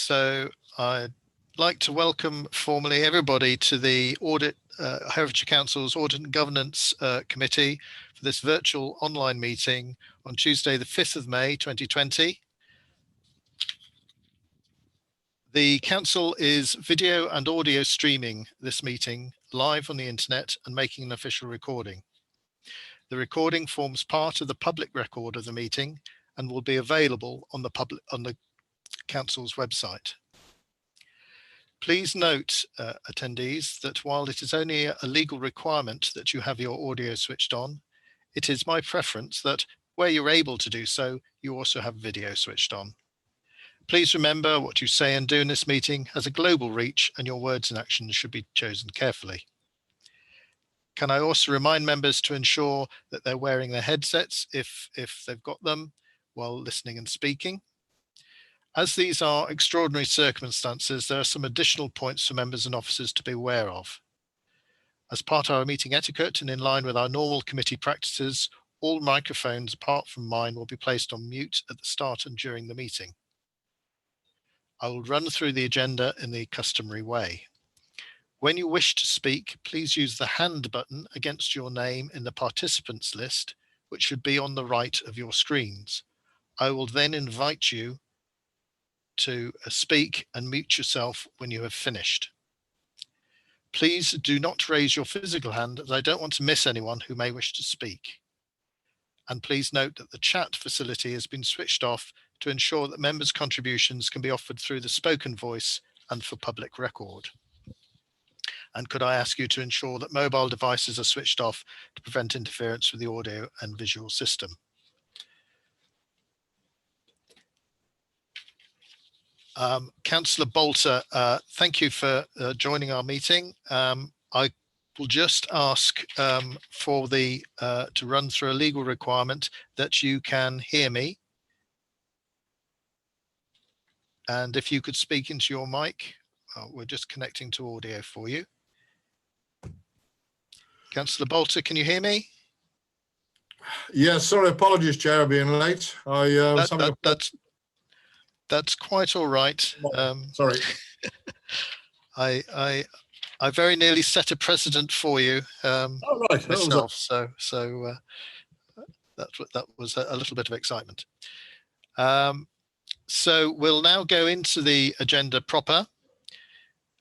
So I'd like to welcome formally everybody to the Herefordshire Council's Audit and Governance Committee for this virtual online meeting on Tuesday, the 5th of May, 2020. The Council is video and audio streaming this meeting live on the internet and making an official recording. The recording forms part of the public record of the meeting and will be available on the Council's website. Please note, attendees, that while it is only a legal requirement that you have your audio switched on, it is my preference that where you're able to do so, you also have video switched on. Please remember what you say and do in this meeting has a global reach, and your words and actions should be chosen carefully. Can I also remind members to ensure that they're wearing their headsets if they've got them while listening and speaking? As these are extraordinary circumstances, there are some additional points for members and officers to be aware of. As part of our meeting etiquette and in line with our normal committee practices, all microphones apart from mine will be placed on mute at the start and during the meeting. I will run through the agenda in the customary way. When you wish to speak, please use the hand button against your name in the participants list, which should be on the right of your screens. I will then invite you to speak and mute yourself when you have finished. Please do not raise your physical hand, as I don't want to miss anyone who may wish to speak. And please note that the chat facility has been switched off to ensure that members' contributions can be offered through the spoken voice and for public record. And could I ask you to ensure that mobile devices are switched off to prevent interference with the audio and visual system. Councillor Bolter, thank you for joining our meeting. I will just ask for to run through a legal requirement that you can hear me. And if you could speak into your mic, we're just connecting to audio for you. Councillor Bolter, can you hear me? Yes, sorry, apologies, Chair, for being late. That's quite all right. Sorry. I very nearly set a precedent for you myself, so that was a little bit of excitement. So we'll now go into the agenda proper.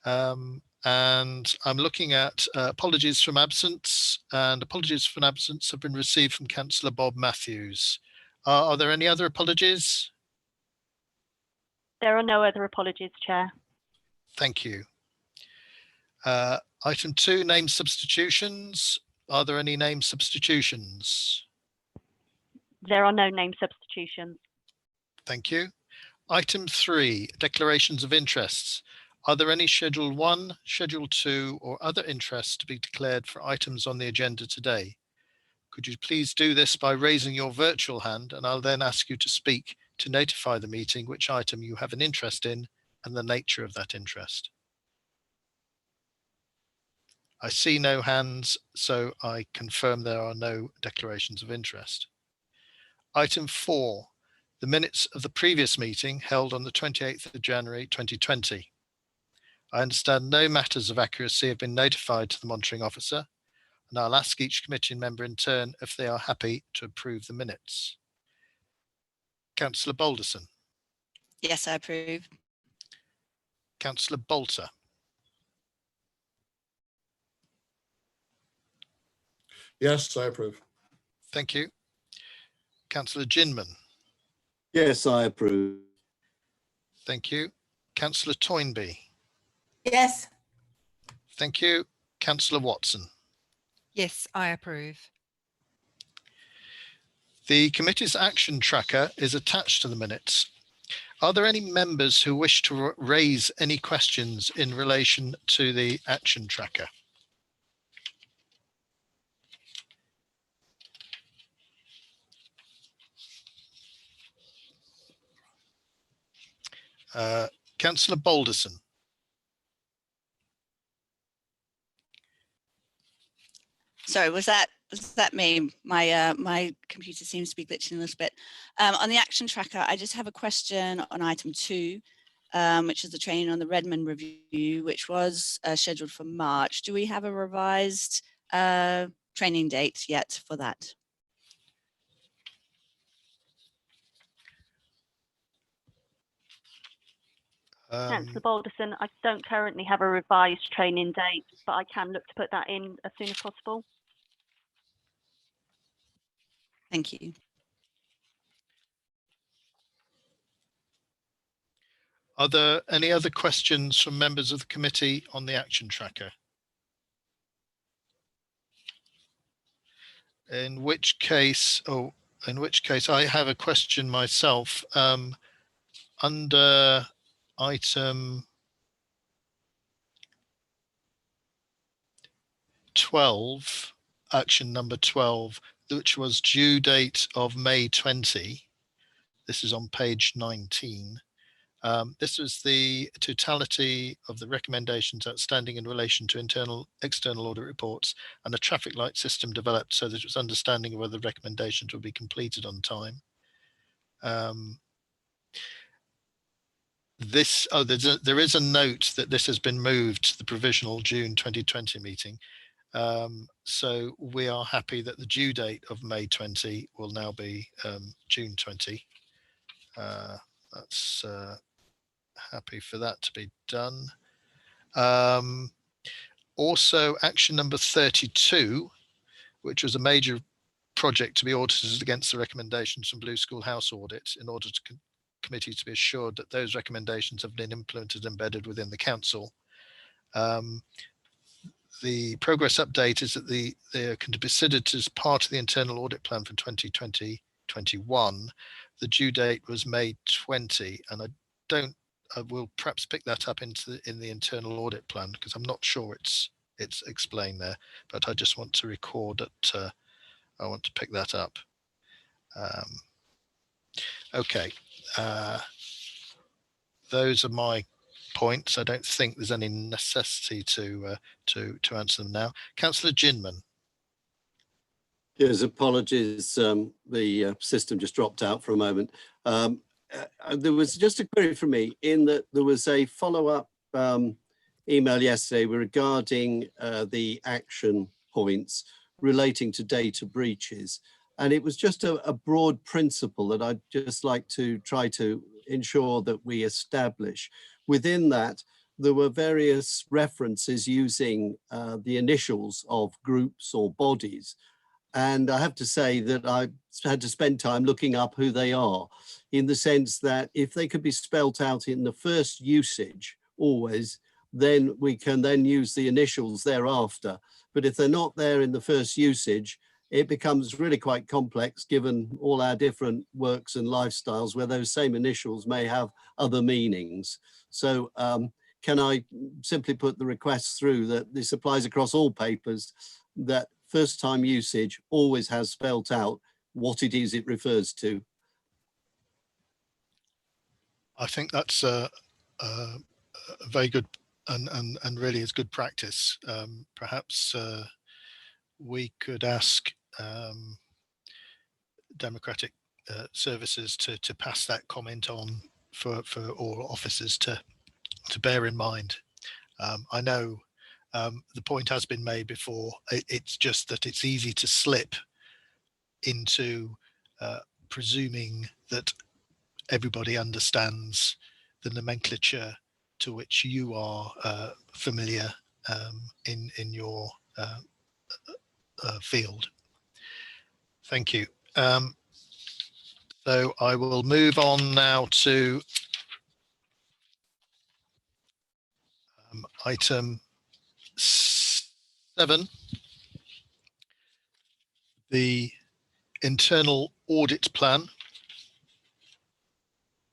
And I'm looking at apologies from absence, and apologies from absence have been received from Councillor Bob Matthews. Are there any other apologies? There are no other apologies, Chair. Thank you. Item 2, name substitutions. Are there any name substitutions? There are no name substitutions. Thank you. Item 3, declarations of interests. Are there any Schedule 1, Schedule 2 or other interests to be declared for items on the agenda today? Could you please do this by raising your virtual hand, and I'll then ask you to speak to notify the meeting which item you have an interest in and the nature of that interest. I see no hands, so I confirm there are no declarations of interest. Item 4, the minutes of the previous meeting held on the 28th of January 2020. I understand no matters of accuracy have been notified to the monitoring officer, and I'll ask each committee member in turn if they are happy to approve the minutes. Councillor Balderson. Yes, I approve. Councillor Bolter. Yes, I approve. Thank you. Councillor Ginman. Yes, I approve. Thank you. Councillor Toynbee. Yes. Thank you. Councillor Watson. Yes, I approve. The committee's action tracker is attached to the minutes. Are there any members who wish to raise any questions in relation to the action tracker? Councillor Balderson. Sorry, was that me? My computer seems to be glitching a little bit. On the action tracker, I just have a question on item 2. which is the training on the Redmond review, which was scheduled for March. Do we have a revised training date yet for that? Councillor Balderson, I don't currently have a revised training date, but I can look to put that in as soon as possible. Thank you. Are there any other questions from members of the committee on the action tracker? In which case I have a question myself. Under item 12, action number 12, which was due date of May 20. This is on page 19. This was the totality of the recommendations outstanding in relation to external audit reports and a traffic light system developed so that it was understanding of whether the recommendations will be completed on time. There is a note that this has been moved to the provisional June 2020 meeting. So we are happy that the due date of May 20 will now be June 20. That's happy for that to be done. Also, action number 32, which was a major project to be audited against the recommendations from Blue School House Audit in order to committee to be assured that those recommendations have been implemented and embedded within the council. The progress update is that they can be considered as part of the internal audit plan for 2020-21. The due date was May 20, and I will perhaps pick that up in the internal audit plan because I'm not sure it's explained there, but I just want to record that I want to pick that up. Okay, those are my points. I don't think there's any necessity to answer them now. Councillor Ginman. Yes, apologies. The system just dropped out for a moment. There was just a query from me in that there was a follow-up email yesterday regarding the action points relating to data breaches. And it was just a broad principle that I'd just like to try to ensure that we establish. Within that, there were various references using the initials of groups or bodies. And I have to say that I had to spend time looking up who they are, in the sense that if they could be spelt out in the first usage, always, then we can then use the initials thereafter. But if they're not there in the first usage, it becomes really quite complex given all our different works and lifestyles where those same initials may have other meanings. So can I simply put the request through that this applies across all papers, that first time usage always has spelt out what it is it refers to? I think that's a very good and really is good practice. Perhaps we could ask Democratic Services to pass that comment on for all officers to bear in mind. I know the point has been made before. It's just that it's easy to slip into presuming that everybody understands the nomenclature to which you are familiar in your field. Thank you. So I will move on now to item 7, the internal audit plan.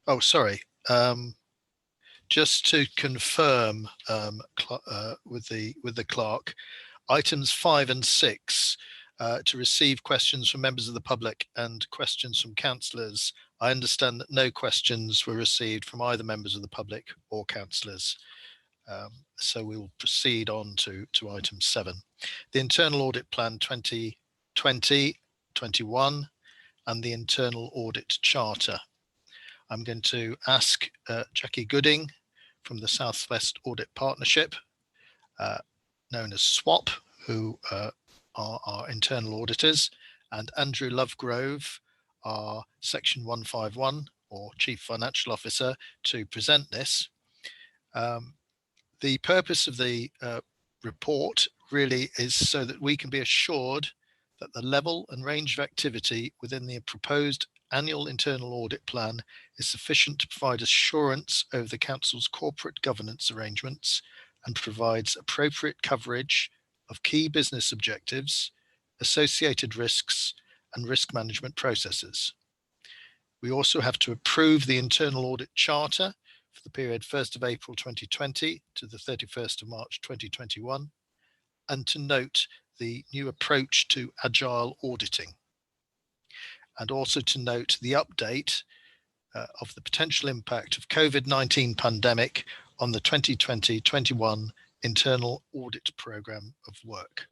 Oh, sorry. Just to confirm with the clerk, items 5 and 6 to receive questions from members of the public and questions from councillors. I understand that no questions were received from either members of the public or councillors. So we will proceed on to item 7, the internal audit plan 2020-21 and the internal audit charter. I'm going to ask Jackie Gooding from the Southwest Audit Partnership, known as SWAP, who are our internal auditors, and Andrew Lovegrove, our Section 151 or Chief Financial Officer, to present this. The purpose of the report really is so that we can be assured that the level and range of activity within the proposed annual internal audit plan is sufficient to provide assurance over the Council's corporate governance arrangements and provides appropriate coverage of key business objectives, associated risks, and risk management processes. We also have to approve the internal audit charter for the period 1st of April 2020 to the 31st of March 2021, and to note the new approach to agile auditing, and also to note the update of the potential impact of COVID-19 pandemic on the 2020-21 internal audit programme of work.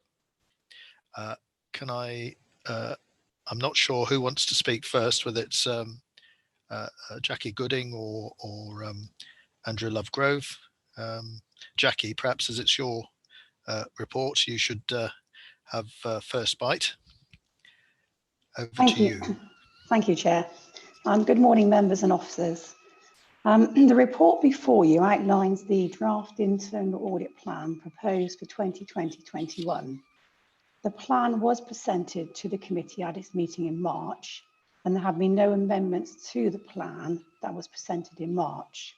I'm not sure who wants to speak first, whether it's Jackie Gooding or Andrew Lovegrove. Jackie, perhaps as it's your report, you should have first bite. Over to you. Thank you, Chair. Good morning, members and officers. The report before you outlines the draft internal audit plan proposed for 2020-21. The plan was presented to the committee at its meeting in March, and there have been no amendments to the plan that was presented in March.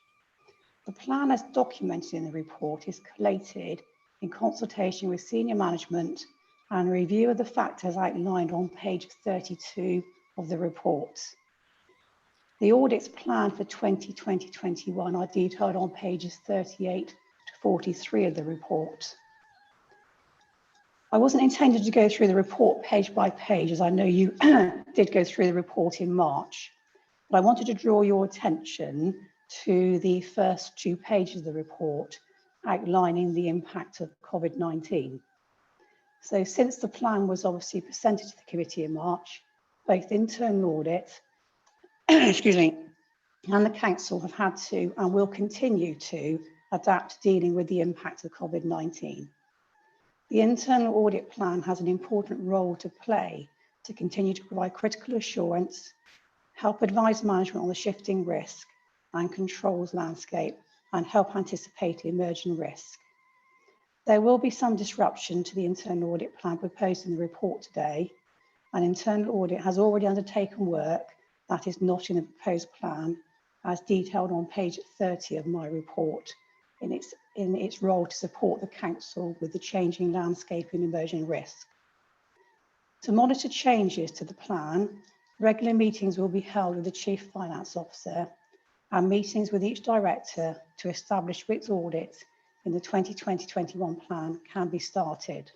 The plan, as documented in the report, is collated in consultation with senior management and review of the factors outlined on page 32 of the report. The audits planned for 2020-21 are detailed on pages 38 to 43 of the report. I wasn't intended to go through the report page by page, as I know you did go through the report in March, but I wanted to draw your attention to the first 2 pages of the report outlining the impact of COVID-19. So since the plan was obviously presented to the committee in March, both internal audit, excuse me, and the council have had to and will continue to adapt to dealing with the impact of COVID-19. The internal audit plan has an important role to play to continue to provide critical assurance, help advise management on the shifting risk and controls landscape, and help anticipate emerging risk. There will be some disruption to the internal audit plan proposed in the report today. An internal audit has already undertaken work that is not in the proposed plan, as detailed on page 30 of my report, in its role to support the council with the changing landscape and emerging risk. To monitor changes to the plan, regular meetings will be held with the Chief Finance Officer and meetings with each director to establish which audits in the 2020-21 plan can be started.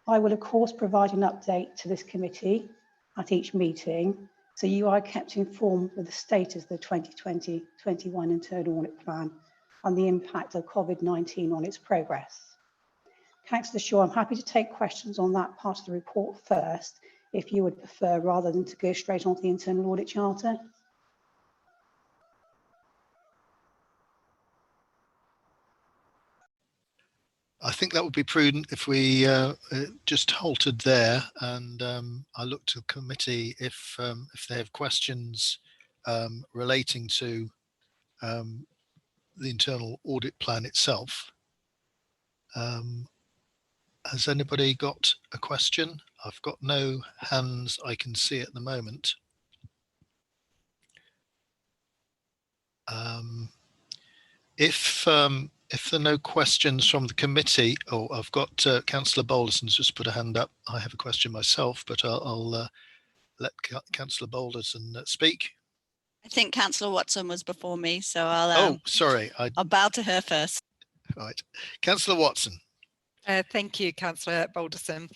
I will of course provide an update to this committee at each meeting, so you are kept informed of the status of the 2020-21 internal audit plan and the impact of COVID-19 on its progress. Councillor Shaw, I'm happy to take questions on that part of the report first, if you would prefer, rather than to go straight on to the internal audit charter. I think that would be prudent if we just halted there, and I look to the committee if they have questions relating to the internal audit plan itself. Has anybody got a question? I've got no hands I can see at the moment. If there are no questions from the committee, I've got Councillor Balderson's just put a hand up. I have a question myself, but I'll let Councillor Balderson speak. I think Councillor Watson was before me, so I'll. Oh, sorry. I'll bow to her first. Right, Councillor Watson. Thank you, Councillor Balderson.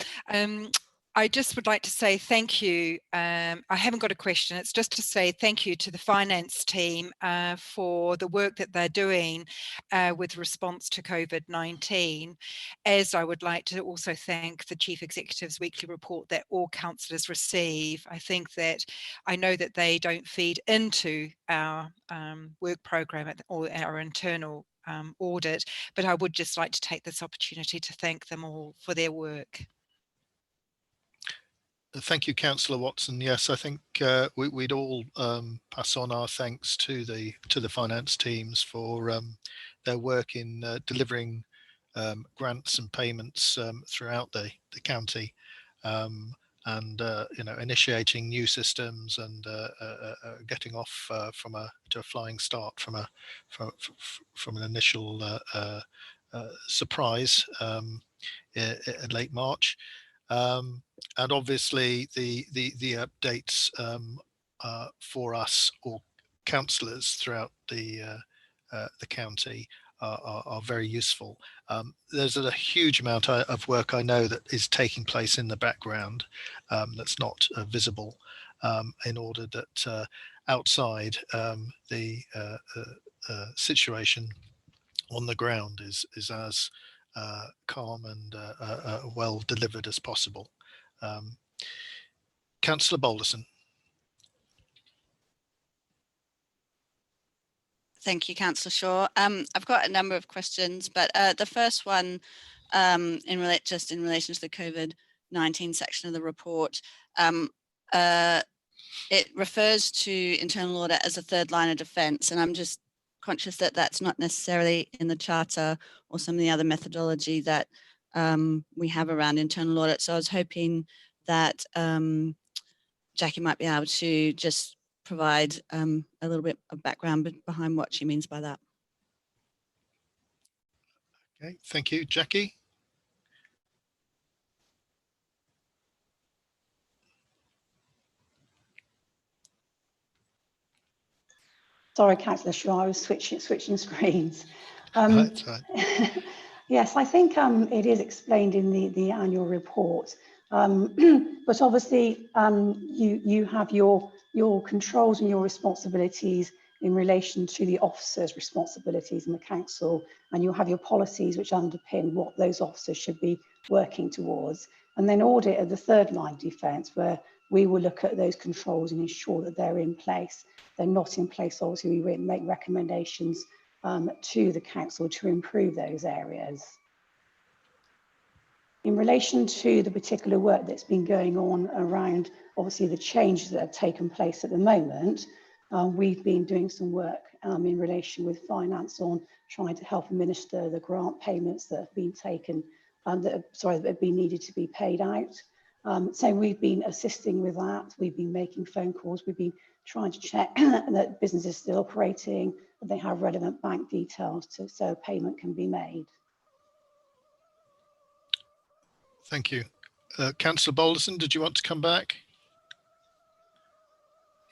I just would like to say thank you. I haven't got a question. It's just to say thank you to the finance team for the work that they're doing with response to COVID-19. As I would like to also thank the Chief Executive's weekly report that all councillors receive. I know that they don't feed into our work programme or our internal audit, but I would just like to take this opportunity to thank them all for their work. Thank you, Councillor Watson. Yes, I think we'd all pass on our thanks to the finance teams for their work in delivering grants and payments throughout the county, and initiating new systems and getting off to a flying start from an initial surprise in late March. And obviously the updates for us or councillors throughout the county are very useful. There's a huge amount of work I know that is taking place in the background that's not visible, in order that outside the situation on the ground is as calm and well delivered as possible. Councillor Balderson. Thank you, Councillor Shaw. I've got a number of questions, but the first one in relation to the COVID-19 section of the report, it refers to internal audit as a third line of defence, and I'm just conscious that that's not necessarily in the charter or some of the other methodology that we have around internal audit. So I was hoping that Jackie might be able to just provide a little bit of background behind what she means by that. Okay, thank you. Jackie? Sorry, Councillor Shaw, I was switching screens. Right. Yes, I think it is explained in the annual report, but obviously you have your controls and your responsibilities in relation to the officers' responsibilities in the council, and you have your policies which underpin what those officers should be working towards. And then audit at the third line of defence, where we will look at those controls and ensure that they're in place. They're not in place, obviously we make recommendations to the council to improve those areas. In relation to the particular work that's been going on around, obviously, the changes that have taken place at the moment, we've been doing some work in relation with finance on trying to help administer the grant payments that have been taken, that have been needed to be paid out. So we've been assisting with that. We've been making phone calls. We've been trying to check that business is still operating, that they have relevant bank details so payment can be made. Thank you. Councillor Balderson, did you want to come back?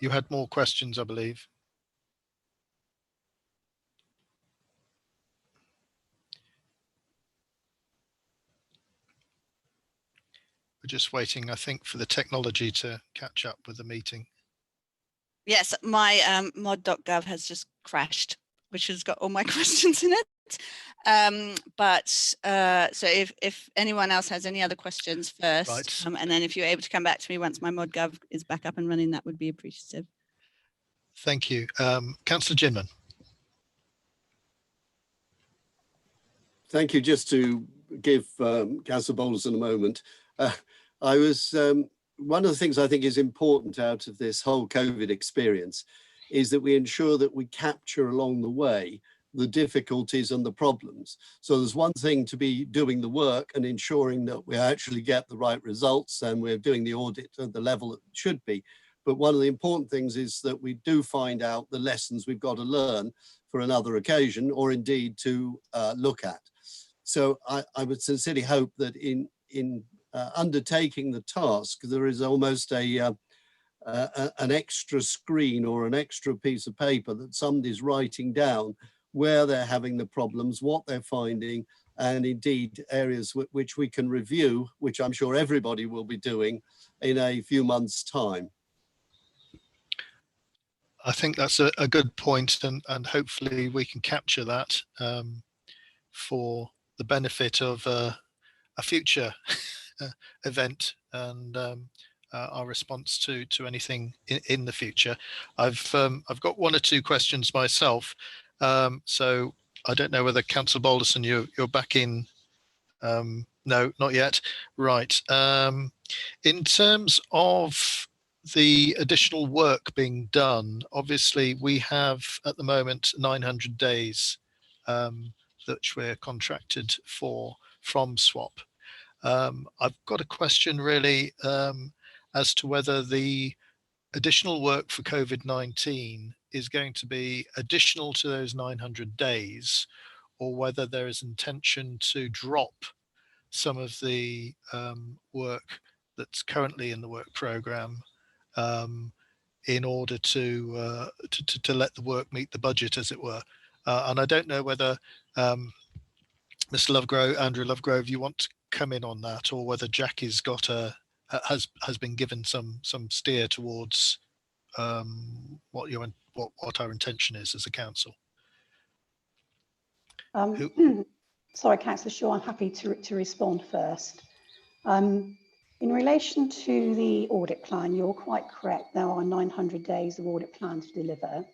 You had more questions, I believe. We're just waiting, I think, for the technology to catch up with the meeting. Yes, my mod.gov has just crashed, which has got all my questions in it. So if anyone else has any other questions first, right. And then if you're able to come back to me once my mod.gov is back up and running, that would be appreciative. Thank you. Councillor Ginman. Thank you. Just to give Councillor Balderson a moment, one of the things I think is important out of this whole COVID experience is that we ensure that we capture along the way the difficulties and the problems. So there's one thing to be doing the work and ensuring that we actually get the right results and we're doing the audit at the level it should be. But one of the important things is that we do find out the lessons we've got to learn for another occasion, or indeed to look at. So I would sincerely hope that in undertaking the task, there is almost an extra screen or an extra piece of paper that somebody's writing down where they're having the problems, what they're finding, and indeed areas which we can review, which I'm sure everybody will be doing in a few months' time. I think that's a good point, and hopefully we can capture that for the benefit of a future event and our response to anything in the future. I've got one or two questions myself, so I don't know whether Councillor Balderson, you're back in. No, not yet. Right. In terms of the additional work being done, obviously we have at the moment 900 days that we're contracted for from SWAP. I've got a question really as to whether the additional work for COVID-19 is going to be additional to those 900 days, or whether there is intention to drop some of the work that's currently in the work programme in order to let the work meet the budget, as it were. And I don't know whether Mr. Lovegrove, Andrew Lovegrove, you want to come in on that, or whether Jackie's got has been given some steer towards what our intention is as a council. Sorry, Councillor Shaw, I'm happy to respond first. In relation to the audit plan, you're quite correct. There are 900 days of audit plan to deliver.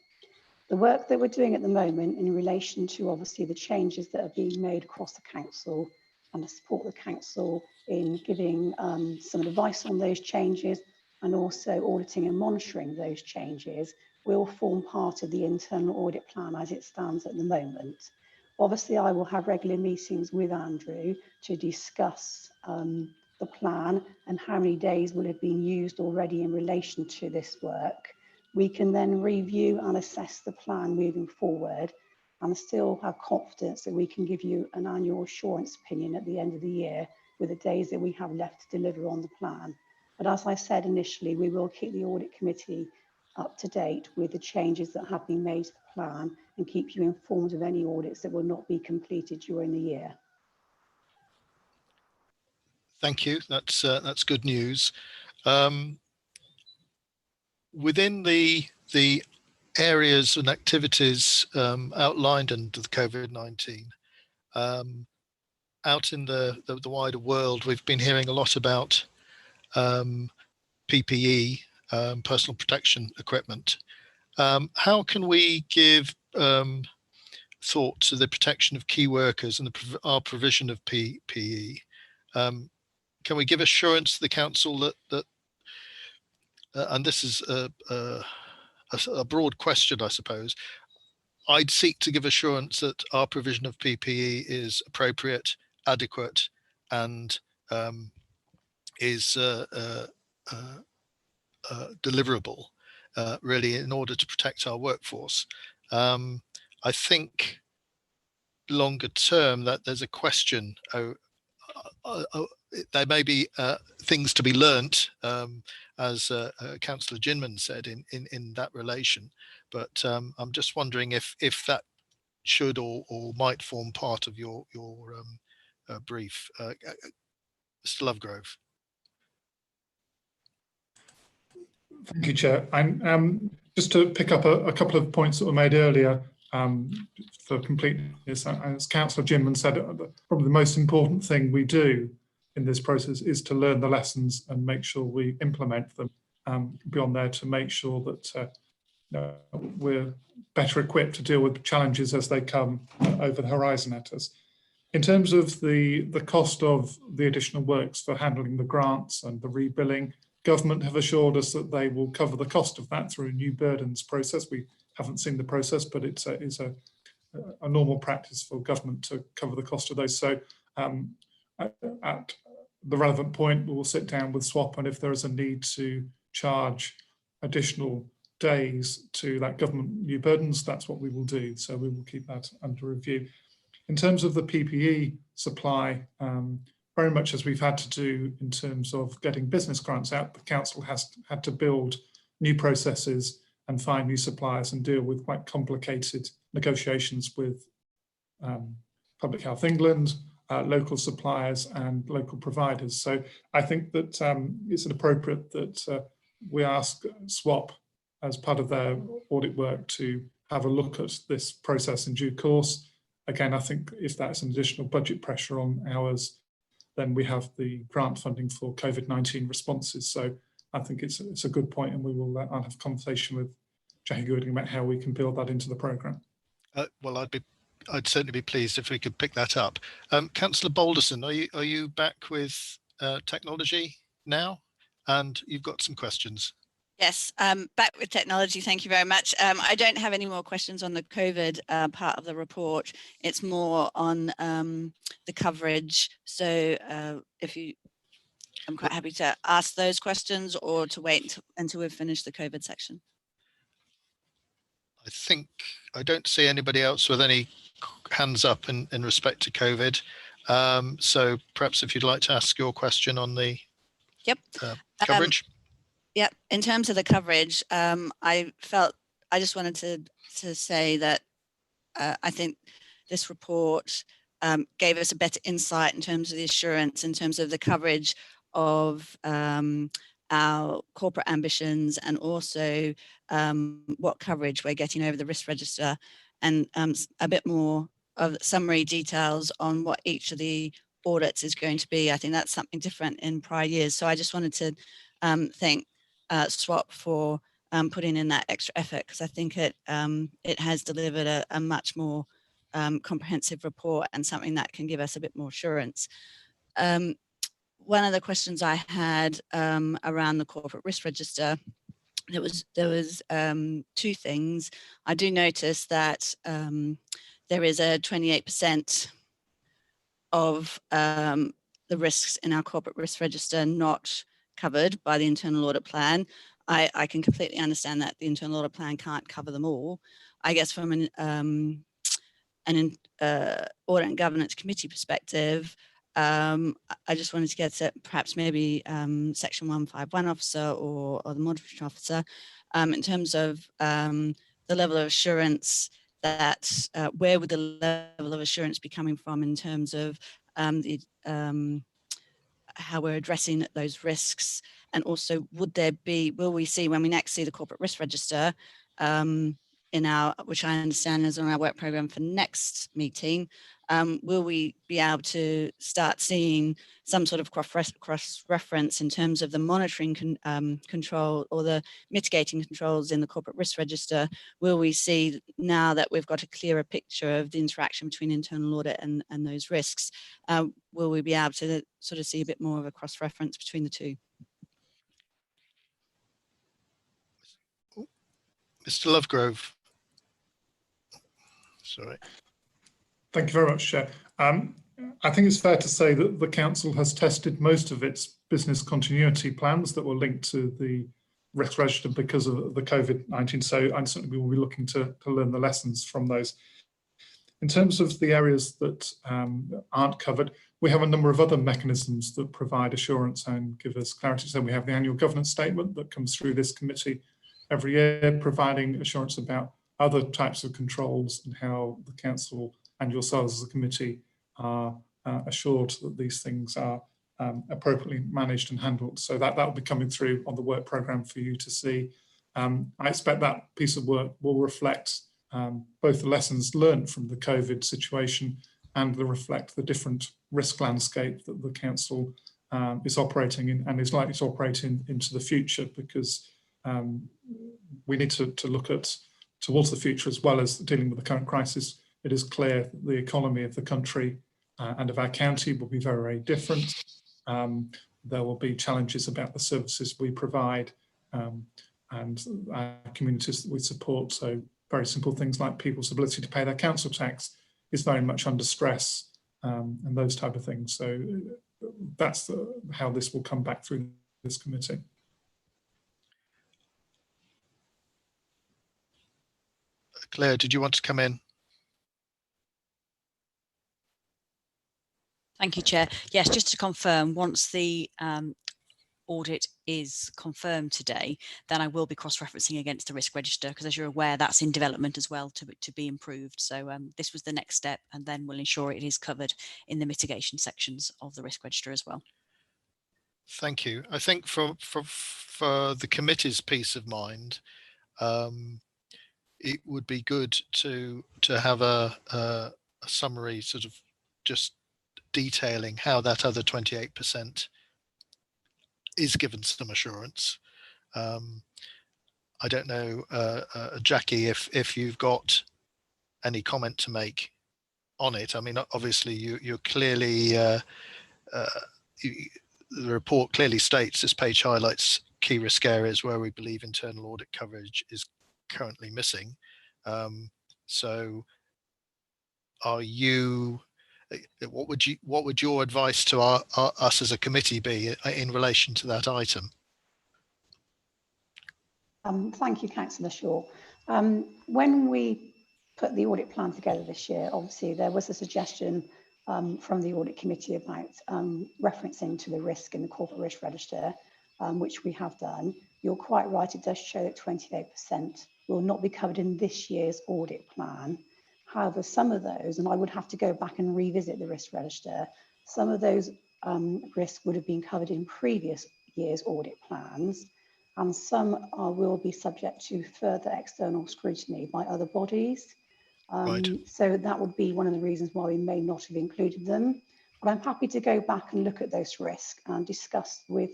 The work that we're doing at the moment in relation to obviously the changes that are being made across the council, and to support the council in giving some advice on those changes, and also auditing and monitoring those changes, will form part of the internal audit plan as it stands at the moment. Obviously, I will have regular meetings with Andrew to discuss the plan and how many days will have been used already in relation to this work. We can then review and assess the plan moving forward, and still have confidence that we can give you an annual assurance opinion at the end of the year with the days that we have left to deliver on the plan. But as I said initially, we will keep the audit committee up to date with the changes that have been made to the plan and keep you informed of any audits that will not be completed during the year. Thank you. That's good news. Within the areas and activities outlined under the COVID-19, out in the wider world, we've been hearing a lot about PPE, personal protection equipment. How can we give thought to the protection of key workers and our provision of PPE? Can we give assurance to the council that and this is a broad question, I suppose, I'd seek to give assurance that our provision of PPE is appropriate, adequate, and is deliverable, really, in order to protect our workforce. I think longer term that there's a question. There may be things to be learnt, as Councillor Ginman said in that relation, but I'm just wondering if that should or might form part of your brief. Mr. Lovegrove. Thank you, Chair. And just to pick up a couple of points that were made earlier, for completeness, as Councillor Ginman said, probably the most important thing we do in this process is to learn the lessons and make sure we implement them beyond there, to make sure that we're better equipped to deal with challenges as they come over the horizon at us. In terms of the cost of the additional works for handling the grants and the rebilling, government have assured us that they will cover the cost of that through a new burdens process. We haven't seen the process, but it's a normal practice for government to cover the cost of those. So at the relevant point, we will sit down with SWAP, and if there is a need to charge additional days to that government new burdens, that's what we will do. So we will keep that under review. In terms of the PPE supply, very much as we've had to do in terms of getting business grants out, the council has had to build new processes and find new suppliers and deal with quite complicated negotiations with Public Health England local suppliers and local providers. So I think that it's appropriate that we ask SWAP as part of their audit work to have a look at this process in due course. Again, I think if that's an additional budget pressure on ours, then we have the grant funding for COVID-19 responses. So I think it's a good point, and we will I'll have a conversation with Jackie Gooding about how we can build that into the programme. Well, I'd certainly be pleased if we could pick that up. Councillor Balderson, are you back with technology now? And you've got some questions. Yes, back with technology. Thank you very much. I don't have any more questions on the COVID part of the report. It's more on the coverage. So I'm quite happy to ask those questions or to wait until we've finished the COVID section. I don't see anybody else with any hands up in respect to COVID. So perhaps if you'd like to ask your question on the coverage. Yep. In terms of the coverage, I just wanted to say that I think this report gave us a better insight in terms of the assurance, in terms of the coverage of our corporate ambitions, and also what coverage we're getting over the risk register, and a bit more of summary details on what each of the audits is going to be. I think that's something different in prior years. So I just wanted to thank SWAP for putting in that extra effort, because I think it has delivered a much more comprehensive report and something that can give us a bit more assurance. One of the questions I had around the corporate risk register, there was two things. I do notice that there is a 28% of the risks in our corporate risk register not covered by the internal audit plan. I can completely understand that the internal audit plan can't cover them all. I guess from an audit and governance committee perspective, I just wanted to get to perhaps maybe section 151 officer or the monitoring officer in terms of the level of assurance that where would the level of assurance be coming from in terms of how we're addressing those risks, and also will we see when we next see the corporate risk register which I understand is on our work program for next meeting, will we be able to start seeing some sort of cross-reference in terms of the monitoring control or the mitigating controls in the corporate risk register? Will we see, now that we've got a clearer picture of the interaction between internal audit and those risks, will we be able to sort of see a bit more of a cross-reference between the two? Mr. Lovegrove. Sorry. Thank you very much, Chair. I think it's fair to say that the Council has tested most of its business continuity plans that were linked to the risk register because of the COVID-19. So I certainly will be looking to learn the lessons from those. In terms of the areas that aren't covered, we have a number of other mechanisms that provide assurance and give us clarity. So we have the annual governance statement that comes through this committee every year, providing assurance about other types of controls and how the Council and yourselves as a committee are assured that these things are appropriately managed and handled. So that will be coming through on the work programme for you to see. I expect that piece of work will reflect both the lessons learned from the COVID situation and reflect the different risk landscape that the Council is operating in and is likely to operate in into the future, because we need to look at towards the future as well as dealing with the current crisis. It is clear that the economy of the country and of our county will be very, very different. There will be challenges about the services we provide and our communities that we support. So very simple things like people's ability to pay their council tax is very much under stress and those type of things. So that's how this will come back through this committee. Claire, did you want to come in? Thank you, Chair. Yes, just to confirm, once the audit is confirmed today, then I will be cross-referencing against the risk register, because as you're aware, that's in development as well to be improved. So this was the next step, and then we'll ensure it is covered in the mitigation sections of the risk register as well. Thank you. I think for the committee's peace of mind, it would be good to have a summary, sort of just detailing how that other 28% is given some assurance. I don't know, Jackie, if you've got any comment to make on it. I mean, obviously you're clearly, the report clearly states this page highlights key risk areas where we believe internal audit coverage is currently missing. So are you, what would your advice to us as a committee be in relation to that item? Thank you, Councillor Shaw. When we put the audit plan together this year, obviously there was a suggestion from the audit committee about referencing to the risk in the corporate risk register, which we have done. You're quite right, it does show that 28% will not be covered in this year's audit plan. However, some of those, and I would have to go back and revisit the risk register, some of those risks would have been covered in previous year's audit plans, and some will be subject to further external scrutiny by other bodies. Right. So that would be one of the reasons why we may not have included them. But I'm happy to go back and look at those risks and discuss with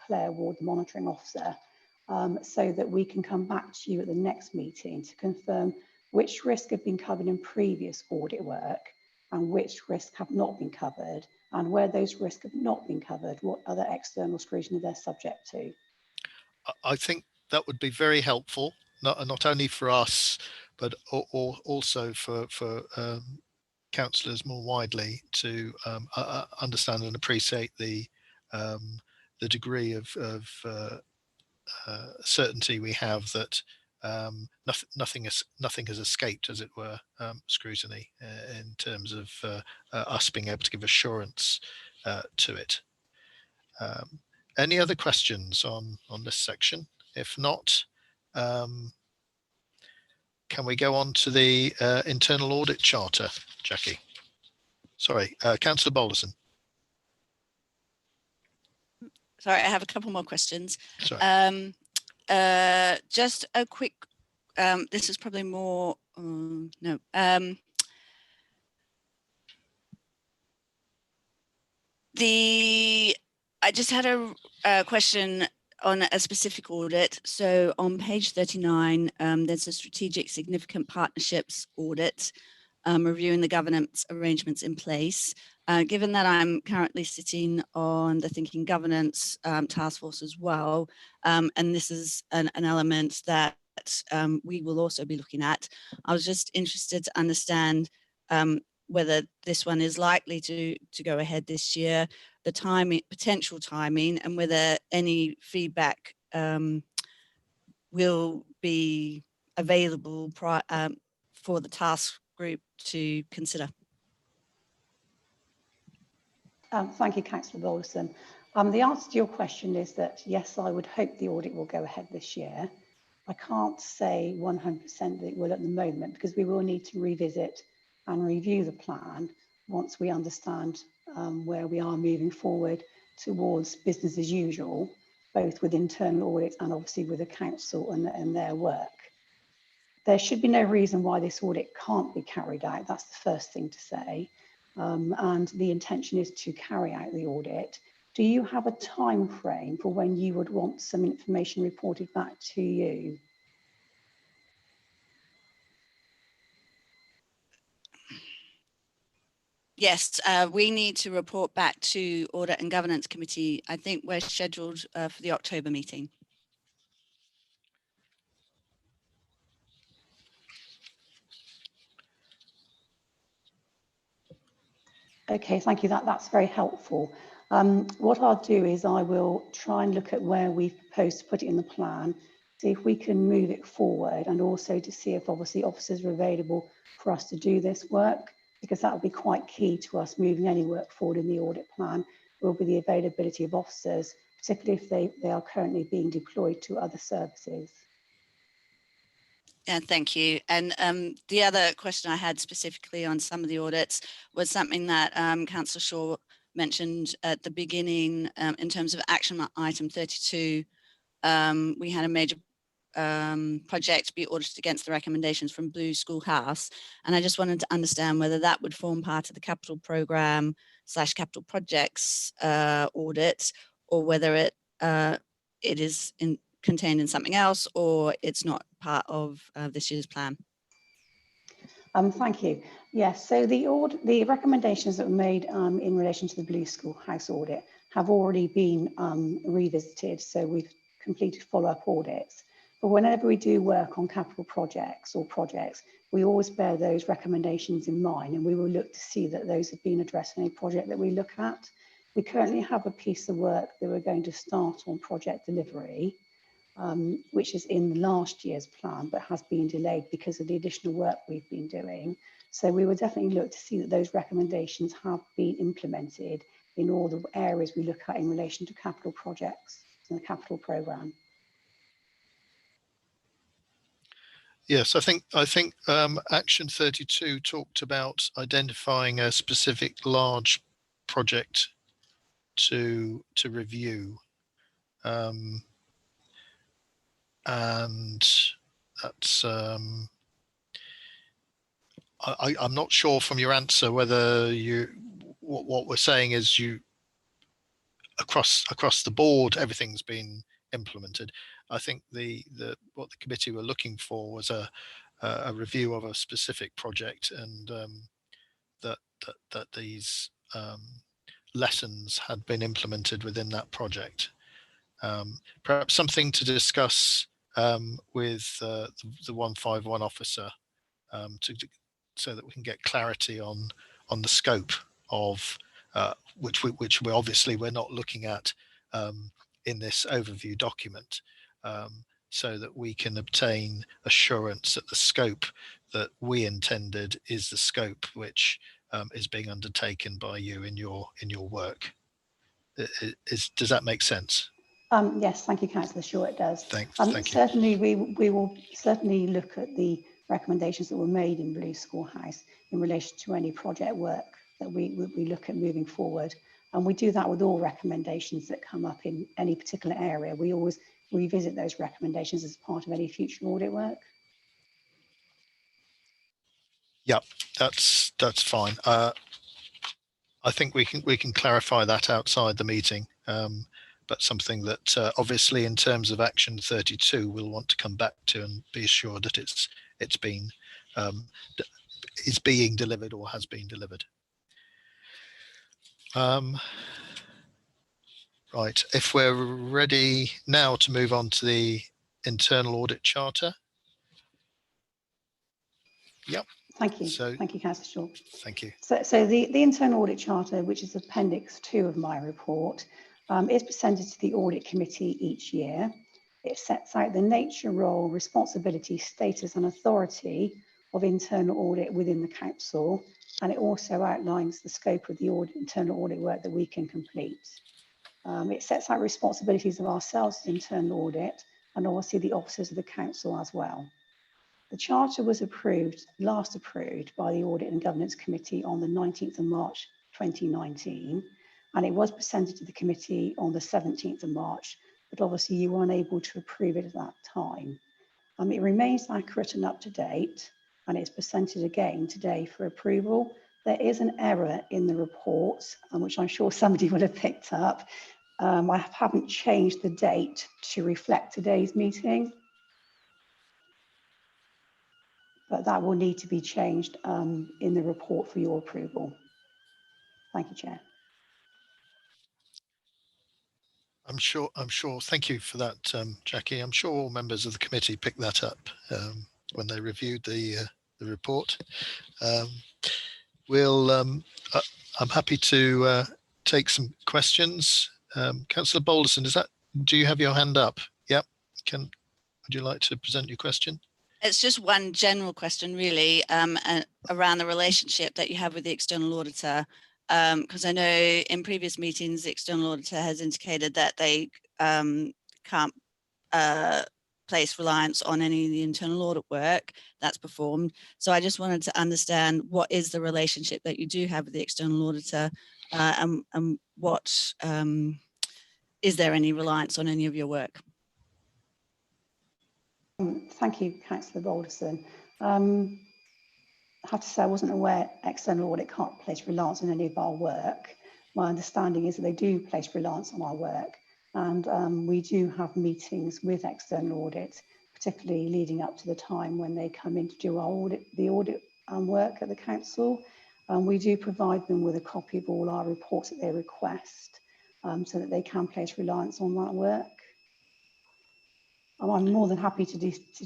Claire Ward, the monitoring officer, so that we can come back to you at the next meeting to confirm which risks have been covered in previous audit work and which risks have not been covered, and where those risks have not been covered, what other external scrutiny they're subject to. I think that would be very helpful, not only for us, but also for councillors more widely to understand and appreciate the degree of certainty we have that nothing has escaped, as it were, scrutiny in terms of us being able to give assurance to it. Any other questions on this section? If not, can we go on to the internal audit charter, Jackie? Sorry, Councillor Balderson. Sorry, I have a couple more questions. Sorry. Just a quick, this is probably more, no. I just had a question on a specific audit. So on page 39, there's a strategic significant partnerships audit, reviewing the governance arrangements in place. Given that I'm currently sitting on the thinking governance task force as well, and this is an element that we will also be looking at, I was just interested to understand whether this one is likely to go ahead this year, the timing, potential timing, and whether any feedback will be available for the task group to consider. Thank you, Councillor Balderson. The answer to your question is that yes, I would hope the audit will go ahead this year. I can't say 100% that it will at the moment, because we will need to revisit and review the plan once we understand where we are moving forward towards business as usual, both with internal audit and obviously with the council and their work. There should be no reason why this audit can't be carried out. That's the first thing to say. And the intention is to carry out the audit. Do you have a time frame for when you would want some information reported back to you? Yes, we need to report back to Audit and Governance Committee. I think we're scheduled for the October meeting. Okay, thank you. That's very helpful. What I'll do is I will try and look at where we've proposed to put it in the plan, see if we can move it forward, and also to see if obviously officers are available for us to do this work, because that will be quite key to us moving any work forward in the audit plan, will be the availability of officers, particularly if they are currently being deployed to other services. Yeah, thank you. And the other question I had specifically on some of the audits was something that Councillor Shaw mentioned at the beginning in terms of action item 32. We had a major project be audited against the recommendations from Blue Schoolhouse. And I just wanted to understand whether that would form part of the capital program / capital projects audit, or whether it is contained in something else, or it's not part of this year's plan. Thank you. Yes, so the recommendations that were made in relation to the Blue Schoolhouse audit have already been revisited. So we've completed follow-up audits. But whenever we do work on capital projects, we always bear those recommendations in mind, and we will look to see that those have been addressed in any project that we look at. We currently have a piece of work that we're going to start on project delivery, which is in last year's plan, but has been delayed because of the additional work we've been doing. So we will definitely look to see that those recommendations have been implemented in all the areas we look at in relation to capital projects and the capital programme. Yes, I think Action 32 talked about identifying a specific large project to review, and that's I'm not sure from your answer whether what we're saying is across the board everything's been implemented. I think what the committee were looking for was a review of a specific project, and that these lessons had been implemented within that project. Perhaps something to discuss with the 151 officer, so that we can get clarity on the scope of which we're not looking at in this overview document, so that we can obtain assurance that the scope that we intended is the scope which is being undertaken by you in your work. Does that make sense? Yes, thank you, Councillor Shaw, it does. Thank you. Certainly, we will certainly look at the recommendations that were made in Blue Schoolhouse in relation to any project work that we look at moving forward. And we do that with all recommendations that come up in any particular area. We always revisit those recommendations as part of any future audit work. Yeah, that's fine. I think we can clarify that outside the meeting, but something that obviously in terms of Action 32 we'll want to come back to and be assured that it's been is being delivered or has been delivered. Right, if we're ready now to move on to the Internal Audit Charter. Yep. Thank you. Thank you, Councillor Shaw. Thank you. So the Internal Audit Charter, which is Appendix 2 of my report, is presented to the Audit Committee each year. It sets out the nature, role, responsibility, status and authority of internal audit within the Council, and it also outlines the scope of the internal audit work that we can complete. It sets out responsibilities of ourselves as internal audit, and obviously the officers of the Council as well. The Charter was last approved by the Audit and Governance Committee on the 19th of March 2019, and it was presented to the committee on the 17th of March, but obviously you were unable to approve it at that time. It remains accurate and up to date, and it's presented again today for approval. There is an error in the report, which I'm sure somebody would have picked up. I haven't changed the date to reflect today's meeting, but that will need to be changed in the report for your approval. Thank you, Chair. I'm sure. Thank you for that, Jackie. I'm sure all members of the committee picked that up when they reviewed the report. I'm happy to take some questions. Councillor Balderson, do you have your hand up? Yep. Would you like to present your question? It's just one general question, really, around the relationship that you have with the external auditor. because I know in previous meetings, the external auditor has indicated that they can't place reliance on any of the internal audit work that's performed. So I just wanted to understand what is the relationship that you do have with the external auditor, and what is there any reliance on any of your work? Thank you, Councillor Balderson. I have to say I wasn't aware external audit can't place reliance on any of our work. My understanding is that they do place reliance on our work, and we do have meetings with external audit, particularly leading up to the time when they come in to do our audit, the audit work at the council. We do provide them with a copy of all our reports that they request, so that they can place reliance on that work. I'm more than happy to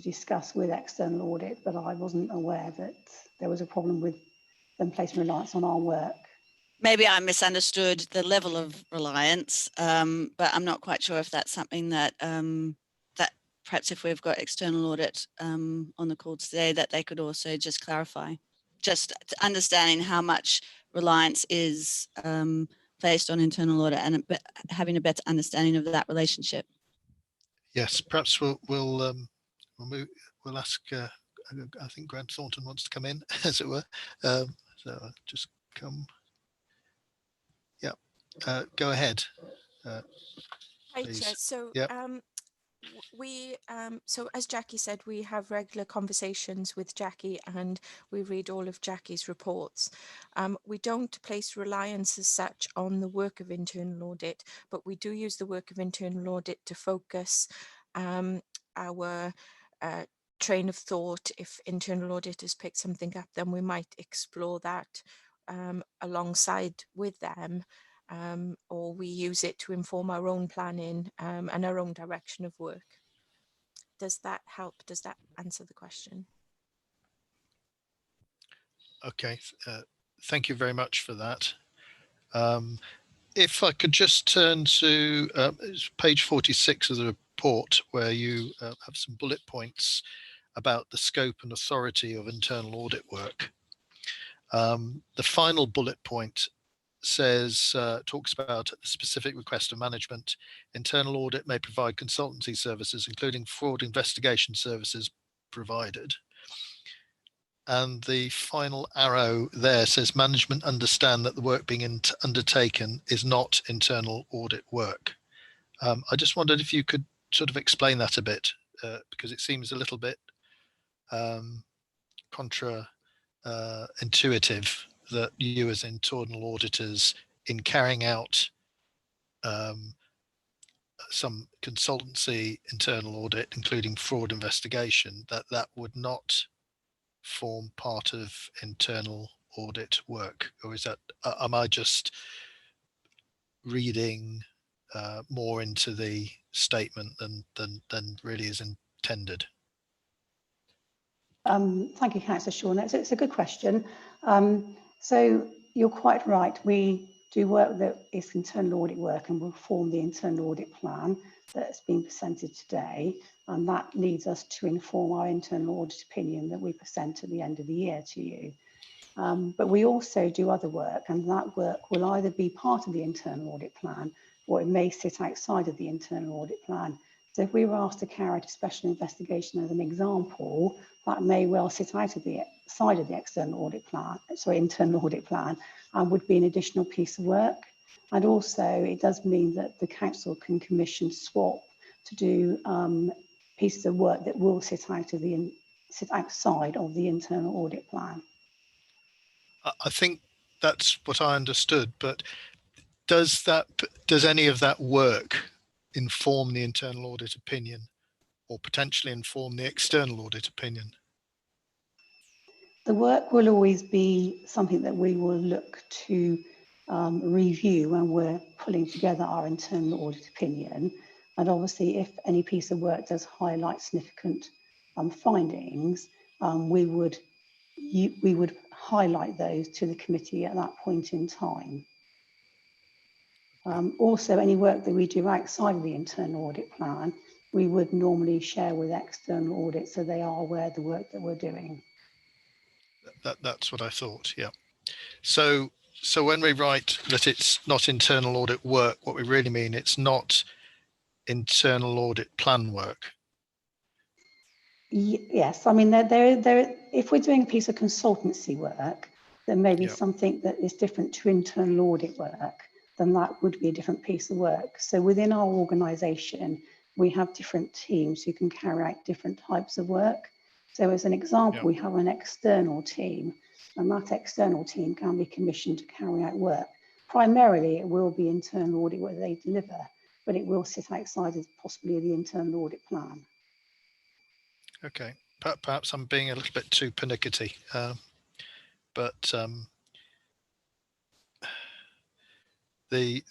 discuss with external audit, but I wasn't aware that there was a problem with them placing reliance on our work. Maybe I misunderstood the level of reliance, but I'm not quite sure if that's something that that perhaps if we've got external audit on the call today, that they could also just clarify, just understanding how much reliance is placed on internal audit and having a better understanding of that relationship. Yes, perhaps we'll ask. I think Grant Thornton wants to come in, as it were. So just come. Yeah, go ahead. Hi, Chair. So yep. So as Jackie said, we have regular conversations with Jackie and we read all of Jackie's reports. We don't place reliance as such on the work of internal audit, but we do use the work of internal audit to focus our train of thought. If internal auditors pick something up, then we might explore that alongside with them. Or we use it to inform our own planning and our own direction of work. Does that help? Does that answer the question? Okay, thank you very much for that. If I could just turn to page 46 of the report, where you have some bullet points about the scope and authority of internal audit work. The final bullet point says, talks about the specific request of management. Internal audit may provide consultancy services, including fraud investigation services provided. And the final arrow there says management understand that the work being undertaken is not internal audit work. I just wondered if you could sort of explain that a bit, because it seems a little bit intuitive that you as internal auditors, in carrying out some consultancy internal audit, including fraud investigation, that would not form part of internal audit work? Or is that, am I just reading more into the statement than really is intended? Thank you, Councillor Shawn. It's a good question. So you're quite right. We do work that is internal audit work and will form the internal audit plan that's been presented today. And that leads us to inform our internal audit opinion that we present at the end of the year to you. But we also do other work, and that work will either be part of the internal audit plan or it may sit outside of the internal audit plan. So if we were asked to carry out a special investigation as an example, that may well sit out of the side of the external audit plan, internal audit plan, and would be an additional piece of work. And also it does mean that the council can commission swap to do pieces of work that will sit outside of the internal audit plan. I think that's what I understood, but does any of that work inform the internal audit opinion, or potentially inform the external audit opinion? The work will always be something that we will look to review when we're pulling together our internal audit opinion. And obviously, if any piece of work does highlight significant findings, we would highlight those to the committee at that point in time. Also, any work that we do outside of the internal audit plan, we would normally share with external audit so they are aware of the work that we're doing. That's what I thought, yeah. So So when we write that it's not internal audit work, what we really mean, it's not internal audit plan work. Yes, I mean, if we're doing a piece of consultancy work, there may be something that is different to internal audit work, then that would be a different piece of work. So within our organisation, we have different teams who can carry out different types of work. So as an example, we have an external team, and that external team can be commissioned to carry out work. Primarily, it will be internal audit where they deliver, but it will sit outside of possibly the internal audit plan. Okay, perhaps I'm being a little bit too pernickety, but it's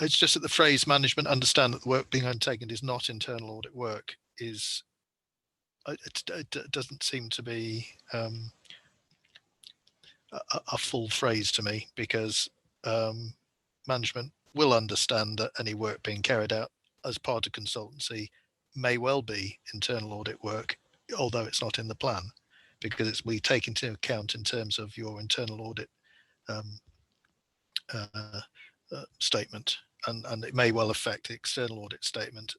just that the phrase "management understand that the work being undertaken is not internal audit work" is it doesn't seem to be a full phrase to me, because management will understand that any work being carried out as part of consultancy may well be internal audit work, although it's not in the plan, because we take into account in terms of your internal audit statement, and it may well affect the external audit statement,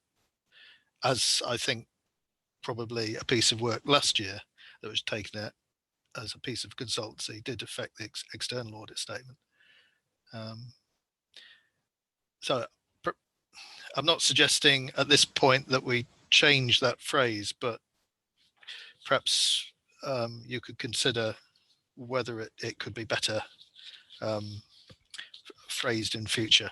as I think probably a piece of work last year that was taken out as a piece of consultancy did affect the external audit statement. So I'm not suggesting at this point that we change that phrase, but perhaps you could consider whether it could be better phrased in future.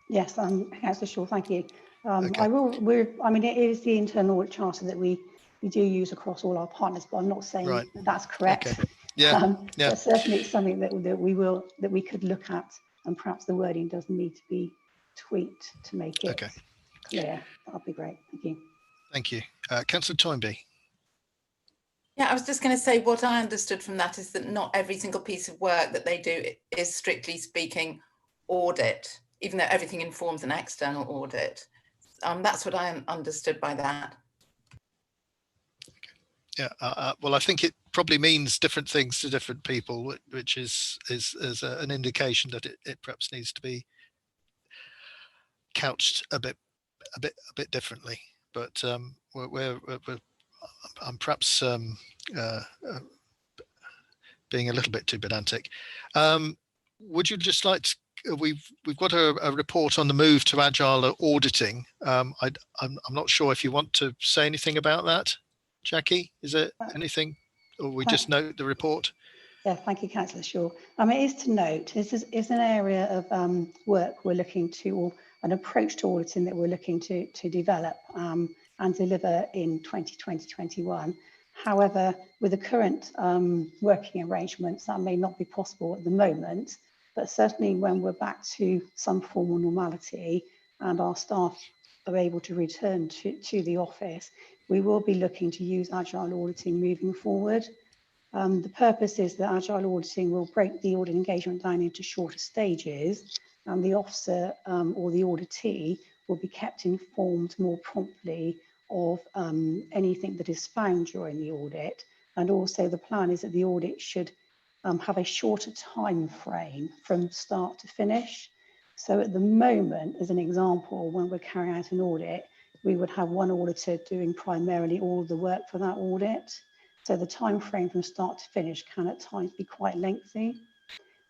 Yes, Councillor Shaw, thank you. Okay. I mean, it is the internal audit charter that we do use across all our partners, but I'm not saying that that's correct. Okay. Yeah. But certainly it's something that we could look at, and perhaps the wording does need to be tweaked to make it clear. That'd be great. Thank you. Thank you. Councillor Toynbee. Yeah, I was just going to say, what I understood from that is that not every single piece of work that they do is, strictly speaking, audit, even though everything informs an external audit. That's what I understood by that. Yeah, well, I think it probably means different things to different people, which is an indication that it perhaps needs to be couched a bit differently. But I'm perhaps being a little bit too pedantic. Would you just like to? We've got a report on the move to agile auditing. I'm not sure if you want to say anything about that, Jackie. Is there anything, or we just note the report? Yeah, thank you, Councillor Shaw. It is to note, this is an area of work we're looking to, or an approach to auditing that we're looking to develop and deliver in 2020-21. However, with the current working arrangements, that may not be possible at the moment, but certainly when we're back to some form of normality and our staff are able to return to the office, we will be looking to use agile auditing moving forward. The purpose is that agile auditing will break the audit engagement down into shorter stages, and the officer or the auditee will be kept informed more promptly of anything that is found during the audit. And also the plan is that the audit should have a shorter time frame from start to finish. So at the moment, as an example, when we're carrying out an audit, we would have one auditor doing primarily all the work for that audit. So the time frame from start to finish can at times be quite lengthy.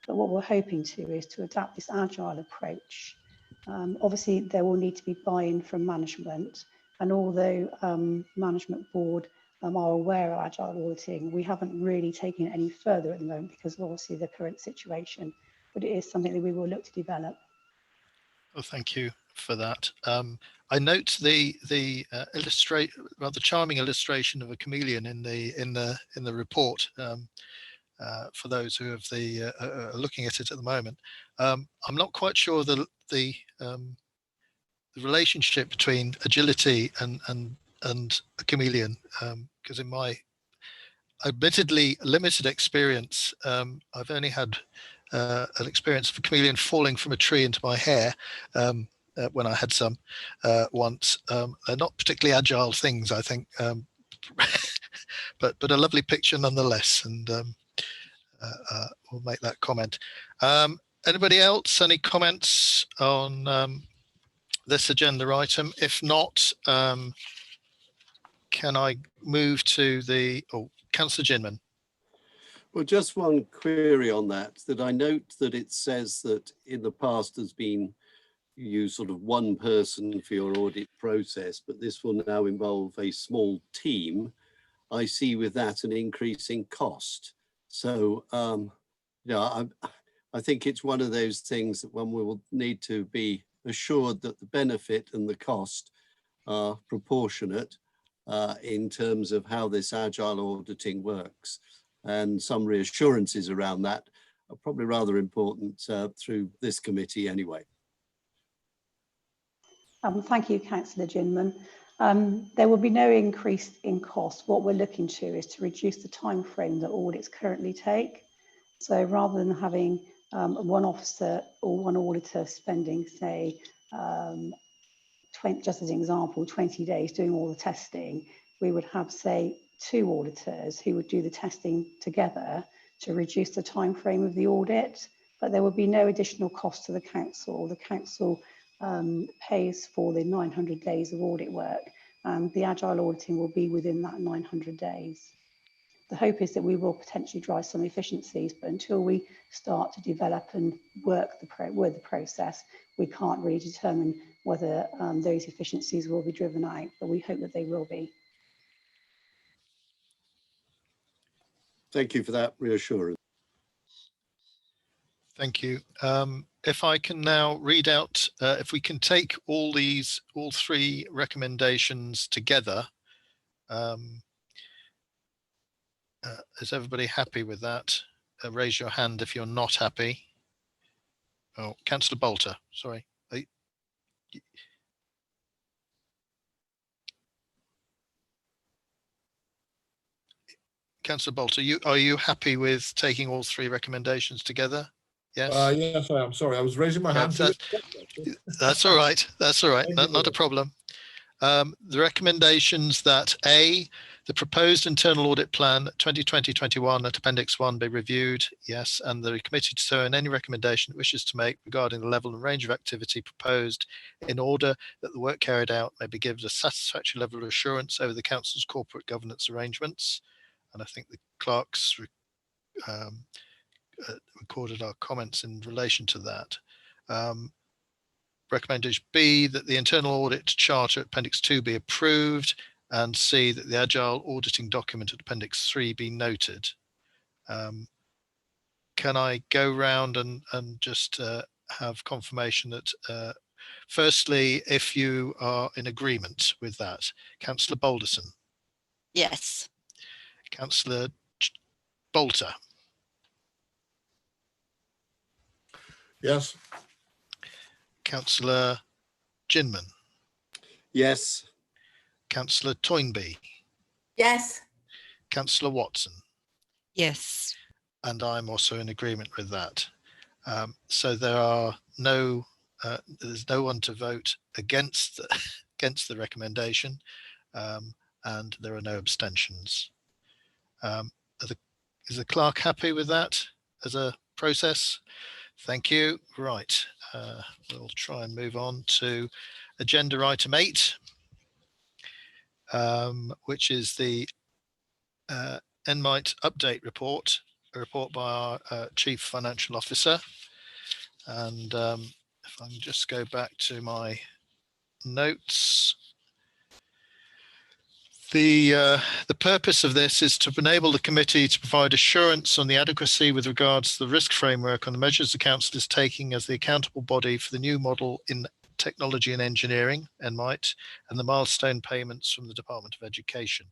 But what we're hoping to is to adapt this agile approach. Obviously, there will need to be buy-in from management. And although management board are aware of agile auditing, we haven't really taken it any further at the moment because of obviously the current situation. But it is something that we will look to develop. Well, thank you for that. I note the rather charming illustration of a chameleon in the report. For those who have are looking at it at the moment, I'm not quite sure the relationship between agility and a chameleon, because in my admittedly limited experience, I've only had an experience of a chameleon falling from a tree into my hair when I had some once. They're not particularly agile things, I think, but a lovely picture nonetheless. And we'll make that comment. Anybody else? Any comments on this agenda item? If not, can I move to the Councillor Ginman? Well, just one query on that I note that it says that in the past there's been you use sort of one person for your audit process, but this will now involve a small team. I see with that an increase in cost. So, I think it's one of those things that one will need to be assured that the benefit and the cost are proportionate in terms of how this agile auditing works. And some reassurances around that are probably rather important through this committee anyway. Thank you, Councillor Ginman. There will be no increase in cost. What we're looking to is to reduce the time frame that audits currently take. So rather than having one officer or one auditor spending, say, just as an example, 20 days doing all the testing, we would have, say, 2 auditors who would do the testing together to reduce the time frame of the audit. But there would be no additional cost to the council. The council pays for the 900 days of audit work, and the agile auditing will be within that 900 days. The hope is that we will potentially drive some efficiencies, but until we start to develop and work the process, we can't really determine whether those efficiencies will be driven out, but we hope that they will be. Thank you for that reassurance. Thank you. If I can now read out, if we can take all 3 recommendations together. Is everybody happy with that? Raise your hand if you're not happy. Oh, Councillor Bolter, sorry. Councillor Bolter, are you happy with taking all 3 recommendations together? Yes. Yes, I am. Sorry, I was raising my hand. That's all right. That's all right. Not a problem. The recommendations that A, the proposed internal audit plan 2020-21 at Appendix 1 be reviewed, yes, and the committee to turn any recommendation it wishes to make regarding the level and range of activity proposed in order that the work carried out may be given a satisfactory level of assurance over the council's corporate governance arrangements. And I think the clerks recorded our comments in relation to that. Recommendation B, that the internal audit charter at Appendix 2 be approved, and C, that the agile auditing document at Appendix 3 be noted. Can I go round and just have confirmation that, firstly, if you are in agreement with that? Councillor Balderson? Yes. Councillor Bolter? Yes. Councillor Ginman? Yes. Councillor Toynbee? Yes. Councillor Watson? Yes. And I'm also in agreement with that. So there are there's no one to vote against the recommendation, and there are no abstentions. Is the clerk happy with that as a process? Thank you. Right. We'll try and move on to agenda item 8, which is the NMIT update report, a report by our Chief Financial Officer. And if I can just go back to my notes. The purpose of this is to enable the committee to provide assurance on the adequacy with regards to the risk framework on the measures the council is taking as the accountable body for the new model in technology and engineering, NMIT, and the milestone payments from the Department of Education.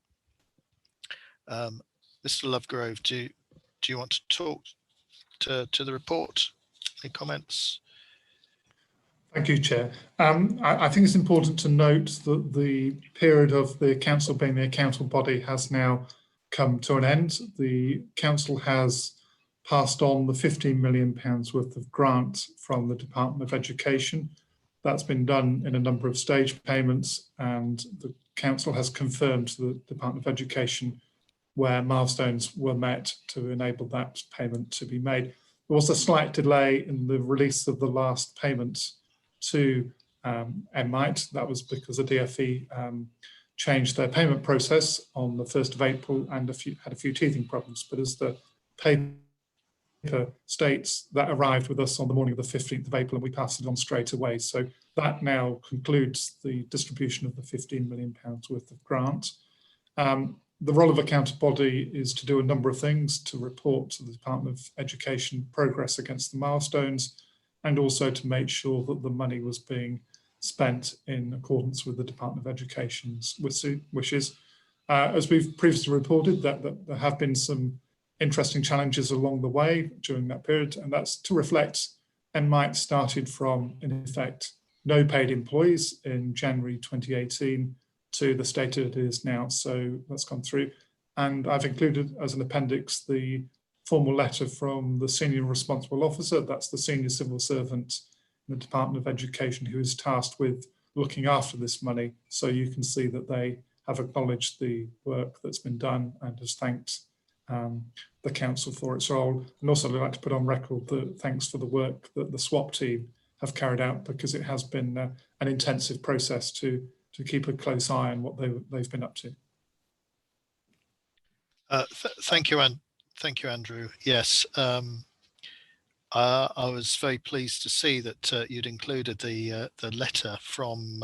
Mr. Lovegrove, do you want to talk to the report? Any comments? Thank you, Chair. I think it's important to note that the period of the council being the accountable body has now come to an end. The council has passed on the £15 million worth of grant from the Department of Education. That's been done in a number of stage payments, and the council has confirmed to the Department of Education where milestones were met to enable that payment to be made. There was a slight delay in the release of the last payment to NMIT. That was because the DfE changed their payment process on the 1st of April and had a few teething problems. But as the paper states, that arrived with us on the morning of the 15th of April and we passed it on straight away. So that now concludes the distribution of the £15 million worth of grant. The role of a counter body is to do a number of things, to report to the Department of Education progress against the milestones, and also to make sure that the money was being spent in accordance with the Department of Education's wishes. As we've previously reported, that there have been some interesting challenges along the way during that period, and that's to reflect NMIT started from, in effect, no paid employees in January 2018 to the state it is now. So that's gone through. And I've included as an appendix the formal letter from the senior responsible officer, that's the senior civil servant in the Department of Education who is tasked with looking after this money. So you can see that they have acknowledged the work that's been done and has thanked the council for its role. And also I'd like to put on record the thanks for the work that the SWAP team have carried out, because it has been an intensive process to keep a close eye on what they've been up to. Thank you, Andrew. Yes, I was very pleased to see that you'd included the letter from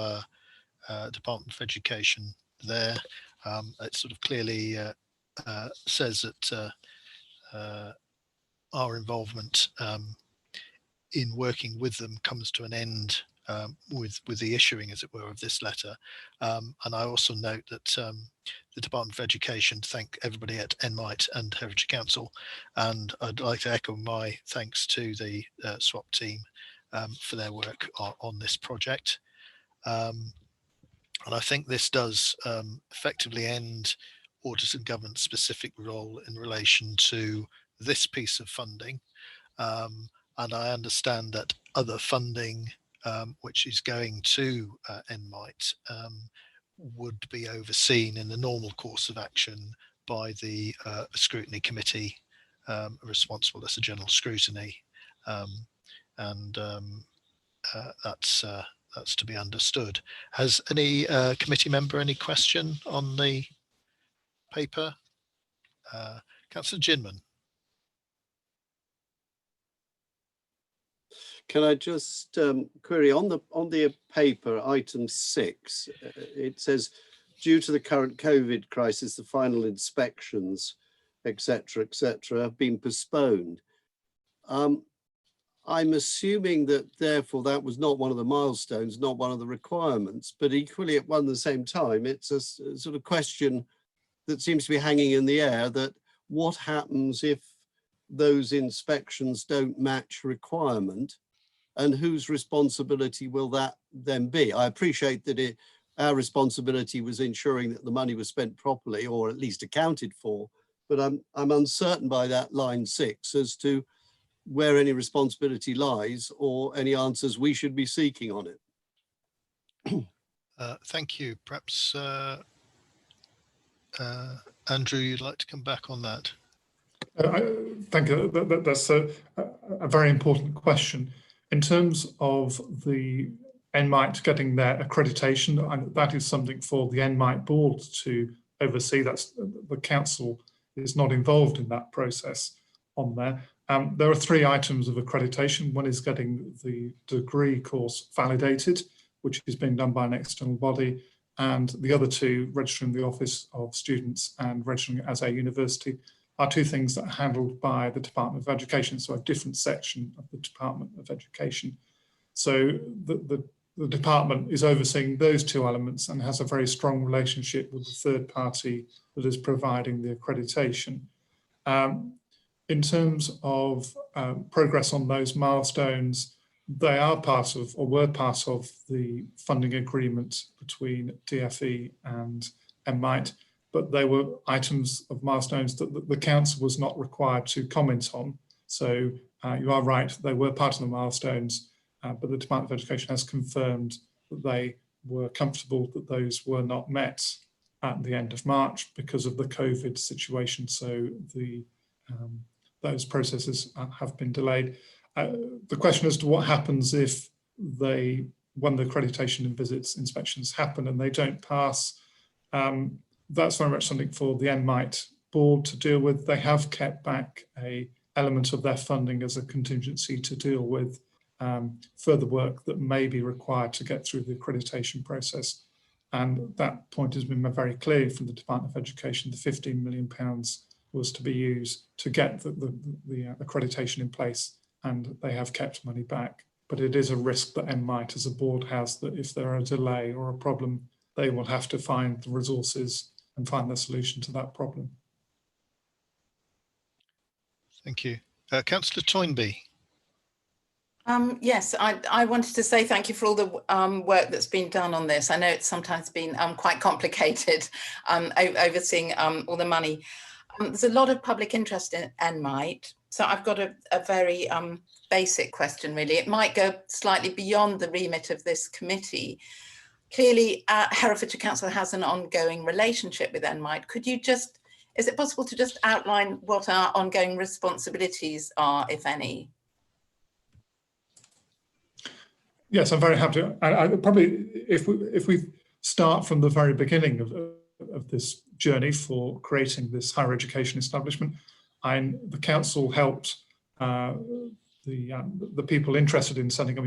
Department of Education there. It sort of clearly says that our involvement in working with them comes to an end with the issuing, as it were, of this letter. And I also note that the Department of Education thank everybody at NMIT and Herefordshire Council, and I'd like to echo my thanks to the SWAP team for their work on this project. And I think this does effectively end Audit and Governance specific role in relation to this piece of funding. And I understand that other funding which is going to NMIT would be overseen in the normal course of action by the scrutiny committee responsible as a general scrutiny, and that's to be understood. Has any committee member any question on the paper? Councillor Ginman. Can I just query on the paper, item 6, it says, due to the current COVID crisis, the final inspections, etc., have been postponed. I'm assuming that therefore that was not one of the milestones, not one of the requirements, but equally at one and the same time, it's a sort of question that seems to be hanging in the air, that what happens if those inspections don't match requirement? And whose responsibility will that then be? I appreciate that our responsibility was ensuring that the money was spent properly, or at least accounted for, but I'm uncertain by that line 6 as to where any responsibility lies or any answers we should be seeking on it. Thank you. Perhaps Andrew, you'd like to come back on that? Thank you. That's a very important question. In terms of the NMIT getting their accreditation, and that is something for the NMIT board to oversee. That's the council is not involved in that process on there. There are 3 items of accreditation. One is getting the degree course validated, which is being done by an external body, and the other 2, registering the Office of Students and registering as a university, are 2 things that are handled by the Department of Education, so a different section of the Department of Education. So the department is overseeing those 2 elements and has a very strong relationship with the third party that is providing the accreditation. In terms of progress on those milestones, they are part of, or were part of, the funding agreement between DfE and NMIT, but they were items of milestones that the council was not required to comment on. So you are right, they were part of the milestones, but the Department of Education has confirmed that they were comfortable that those were not met at the end of March because of the COVID situation. So those processes have been delayed. The question as to what happens if when the accreditation and visits inspections happen and they don't pass, that's very much something for the NMIT board to deal with. They have kept back an element of their funding as a contingency to deal with further work that may be required to get through the accreditation process. And that point has been very clear from the Department of Education. The £15 million was to be used to get the accreditation in place, and they have kept money back. But it is a risk that NMIT as a board has, that if there are a delay or a problem, they will have to find the resources and find the solution to that problem. Thank you. Councillor Toynbee. Yes, I wanted to say thank you for all the work that's been done on this. I know it's sometimes been quite complicated overseeing all the money. There's a lot of public interest in NMIT. So I've got a very basic question, really. It might go slightly beyond the remit of this committee. Clearly, Herefordshire Council has an ongoing relationship with NMIT. Could you just, is it possible to just outline what our ongoing responsibilities are, if any? Yes, I'm very happy to. I probably, if we start from the very beginning of this journey for creating this higher education establishment, the council helped the people interested in setting up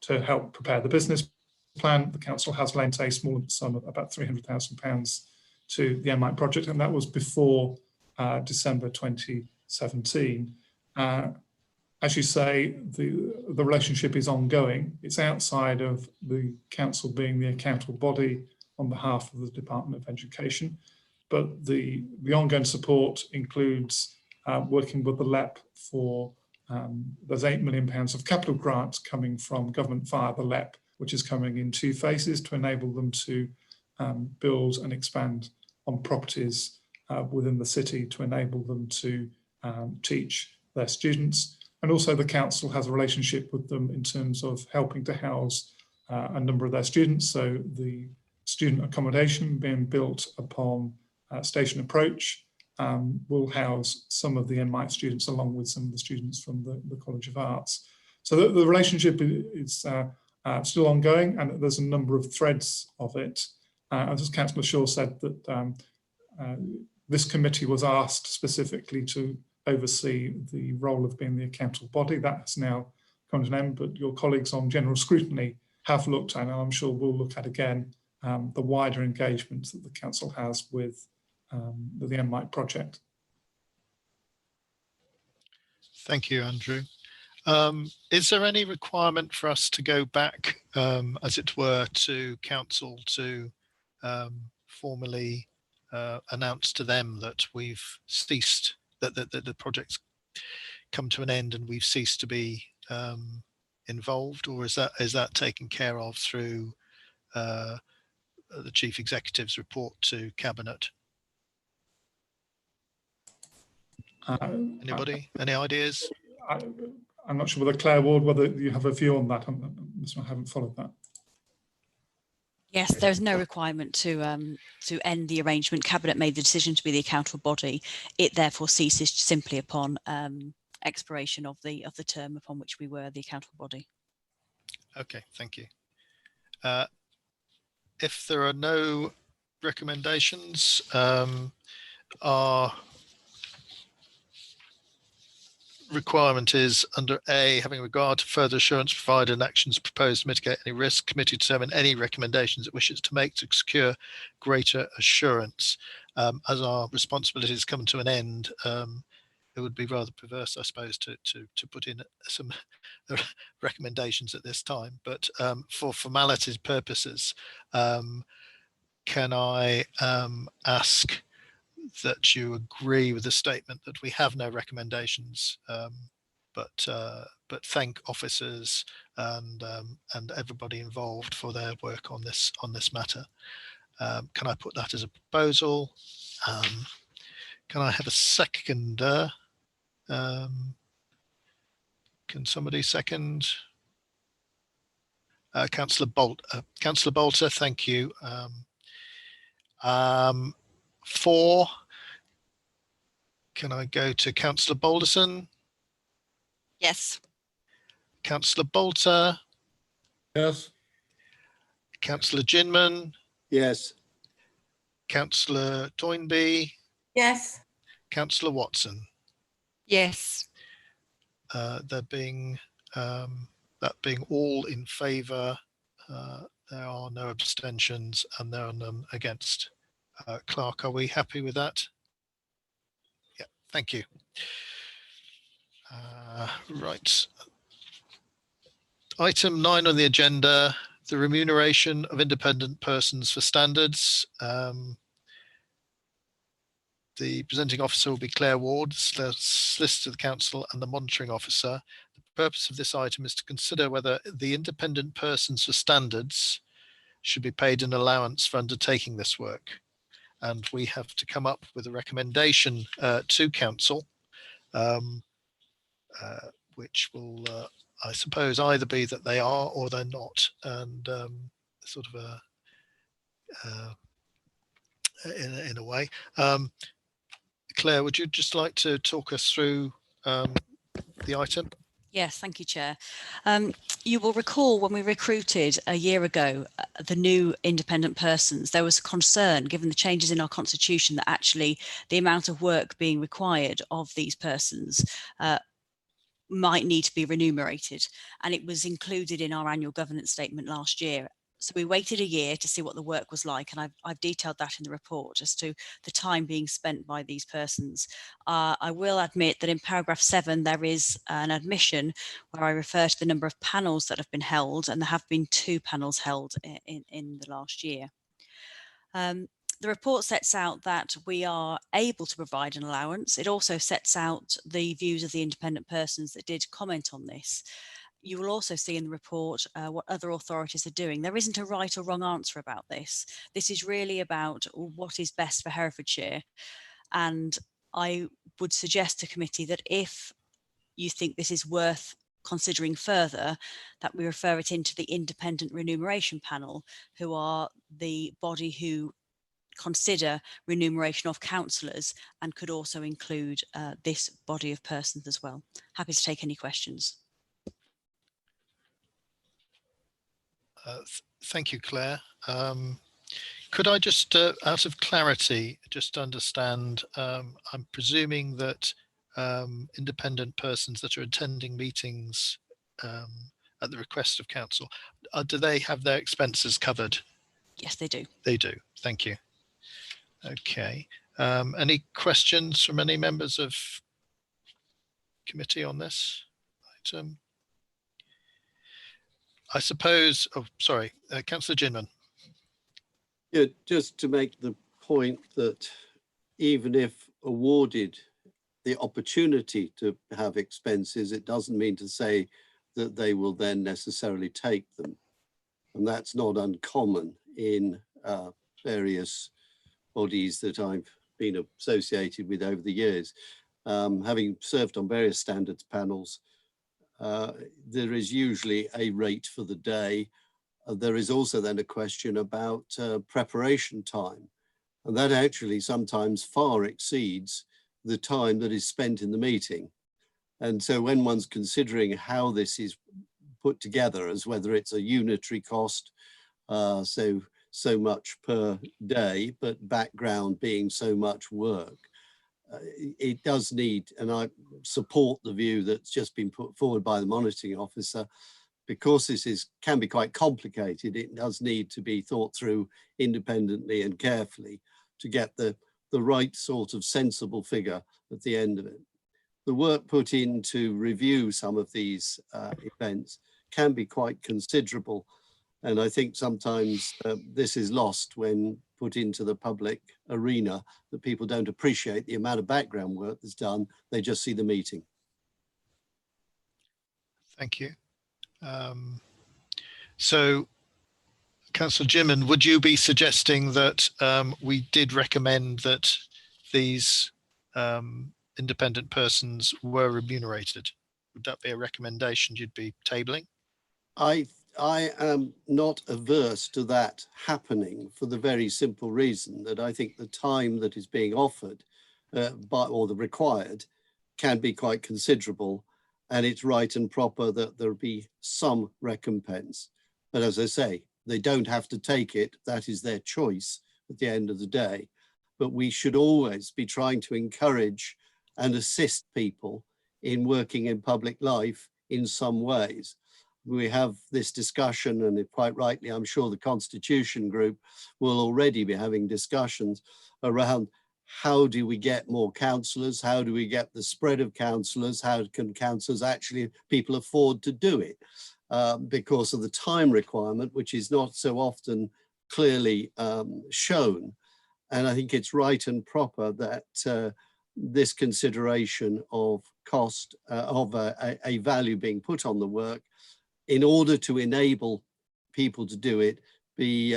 to help prepare the business plan. The council has lent a small sum of about £300,000 to the NMIT project, and that was before December 2017. As you say, the relationship is ongoing. It's outside of the council being the accountable body on behalf of the Department of Education, but the ongoing support includes working with the LEP for, there's £8 million of capital grants coming from government via the LEP, which is coming in 2 phases to enable them to build and expand on properties within the city to enable them to teach their students. And also the council has a relationship with them in terms of helping to house a number of their students. So the student accommodation being built upon Station Approach will house some of the NMIT students along with some of the students from the College of Arts. So the relationship is still ongoing, and there's a number of threads of it. As Councillor Shaw said, that this committee was asked specifically to oversee the role of being the accountable body. That has now come to an end, but your colleagues on general scrutiny have looked at, and I'm sure we'll look at again, the wider engagement that the council has with the NMIT project. Thank you, Andrew. Is there any requirement for us to go back, as it were, to council to formally announce to them that we've ceased, that the project's come to an end and we've ceased to be involved, or is that taken care of through the Chief Executive's report to Cabinet? Anybody? Any ideas? I'm not sure whether Claire Ward, whether you have a view on that. I haven't followed that. Yes, there's no requirement to end the arrangement. Cabinet made the decision to be the accountable body. It therefore ceases simply upon expiration of the term upon which we were the accountable body. Okay, thank you. If there are no recommendations, our requirement is under A, having regard to further assurance provided and actions proposed to mitigate any risk, committee determine any recommendations it wishes to make to secure greater assurance. As our responsibilities come to an end, it would be rather perverse, I suppose, to put in some recommendations at this time. But for formalities purposes, can I ask that you agree with the statement that we have no recommendations, but thank officers and everybody involved for their work on this matter. Can I put that as a proposal? Can I have a seconder? Can somebody second? Councillor Bolter, thank you. 4, can I go to Councillor Balderson? Yes. Councillor Bolter? Yes. Councillor Ginman? Yes. Councillor Toynbee? Yes. Councillor Watson? Yes. That being all in favour, there are no abstentions and there are none against. Clerk, are we happy with that? Yeah, thank you. Right. Item 9 on the agenda, the remuneration of independent persons for standards. The presenting officer will be Claire Ward, Solicitor of the Council and the monitoring officer. The purpose of this item is to consider whether the independent persons for standards should be paid an allowance for undertaking this work. And we have to come up with a recommendation to Council, which will, I suppose, either be that they are or they're not, and sort of in a way. Claire, would you just like to talk us through the item? Yes, thank you, Chair. You will recall when we recruited a year ago the new independent persons, there was a concern, given the changes in our constitution, that actually the amount of work being required of these persons might need to be remunerated, and it was included in our annual governance statement last year. So we waited a year to see what the work was like, and I've detailed that in the report as to the time being spent by these persons. I will admit that in paragraph 7 there is an admission where I refer to the number of panels that have been held, and there have been 2 panels held in the last year. The report sets out that we are able to provide an allowance. It also sets out the views of the independent persons that did comment on this. You will also see in the report what other authorities are doing. There isn't a right or wrong answer about this. This is really about what is best for Herefordshire. And I would suggest to committee that if you think this is worth considering further, that we refer it into the independent remuneration panel, who are the body who consider remuneration of councillors and could also include this body of persons as well. Happy to take any questions. Thank you, Claire. Could I just, out of clarity, just understand, I'm presuming that independent persons that are attending meetings at the request of council, do they have their expenses covered? Yes, they do. They do. Thank you. Okay. Any questions from any members of committee on this item? I suppose, oh, sorry, Councillor Ginman. Yeah, just to make the point that even if awarded the opportunity to have expenses, it doesn't mean to say that they will then necessarily take them. And that's not uncommon in various bodies that I've been associated with over the years. Having served on various standards panels, there is usually a rate for the day. There is also then a question about preparation time. And that actually sometimes far exceeds the time that is spent in the meeting. And so when one's considering how this is put together, as whether it's a unitary cost, so much per day, but background being so much work, it does need, and I support the view that's just been put forward by the monitoring officer, because this can be quite complicated. It does need to be thought through independently and carefully to get the right sort of sensible figure at the end of it. The work put in to review some of these events can be quite considerable. And I think sometimes this is lost when put into the public arena, that people don't appreciate the amount of background work that's done. They just see the meeting. Thank you. So, Councillor Ginman, would you be suggesting that we did recommend that these independent persons were remunerated? Would that be a recommendation you'd be tabling? I I am not averse to that happening for the very simple reason that I think the time that is being offered or the required can be quite considerable, and it's right and proper that there be some recompense. But as I say, they don't have to take it. That is their choice at the end of the day. But we should always be trying to encourage and assist people in working in public life in some ways. We have this discussion, and quite rightly, I'm sure the Constitution Group will already be having discussions around how do we get more counsellors? How do we get the spread of counsellors? How can counsellors actually, people afford to do it? Because of the time requirement, which is not so often clearly shown. And I think it's right and proper that this consideration of cost, of a value being put on the work in order to enable people to do it, be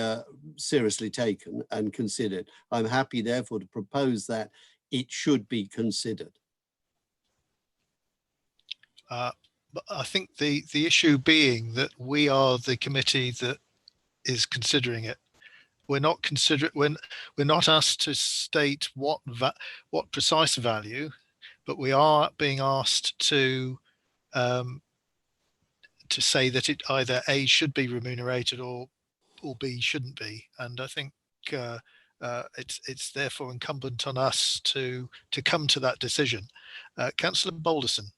seriously taken and considered. I'm happy, therefore, to propose that it should be considered. But I think the issue being that we are the committee that is considering it. We're not we're not asked to state what precise value, but we are being asked to say that it either A, should be remunerated, or B, shouldn't be. And I think it's therefore incumbent on us to come to that decision. Councillor Balderson.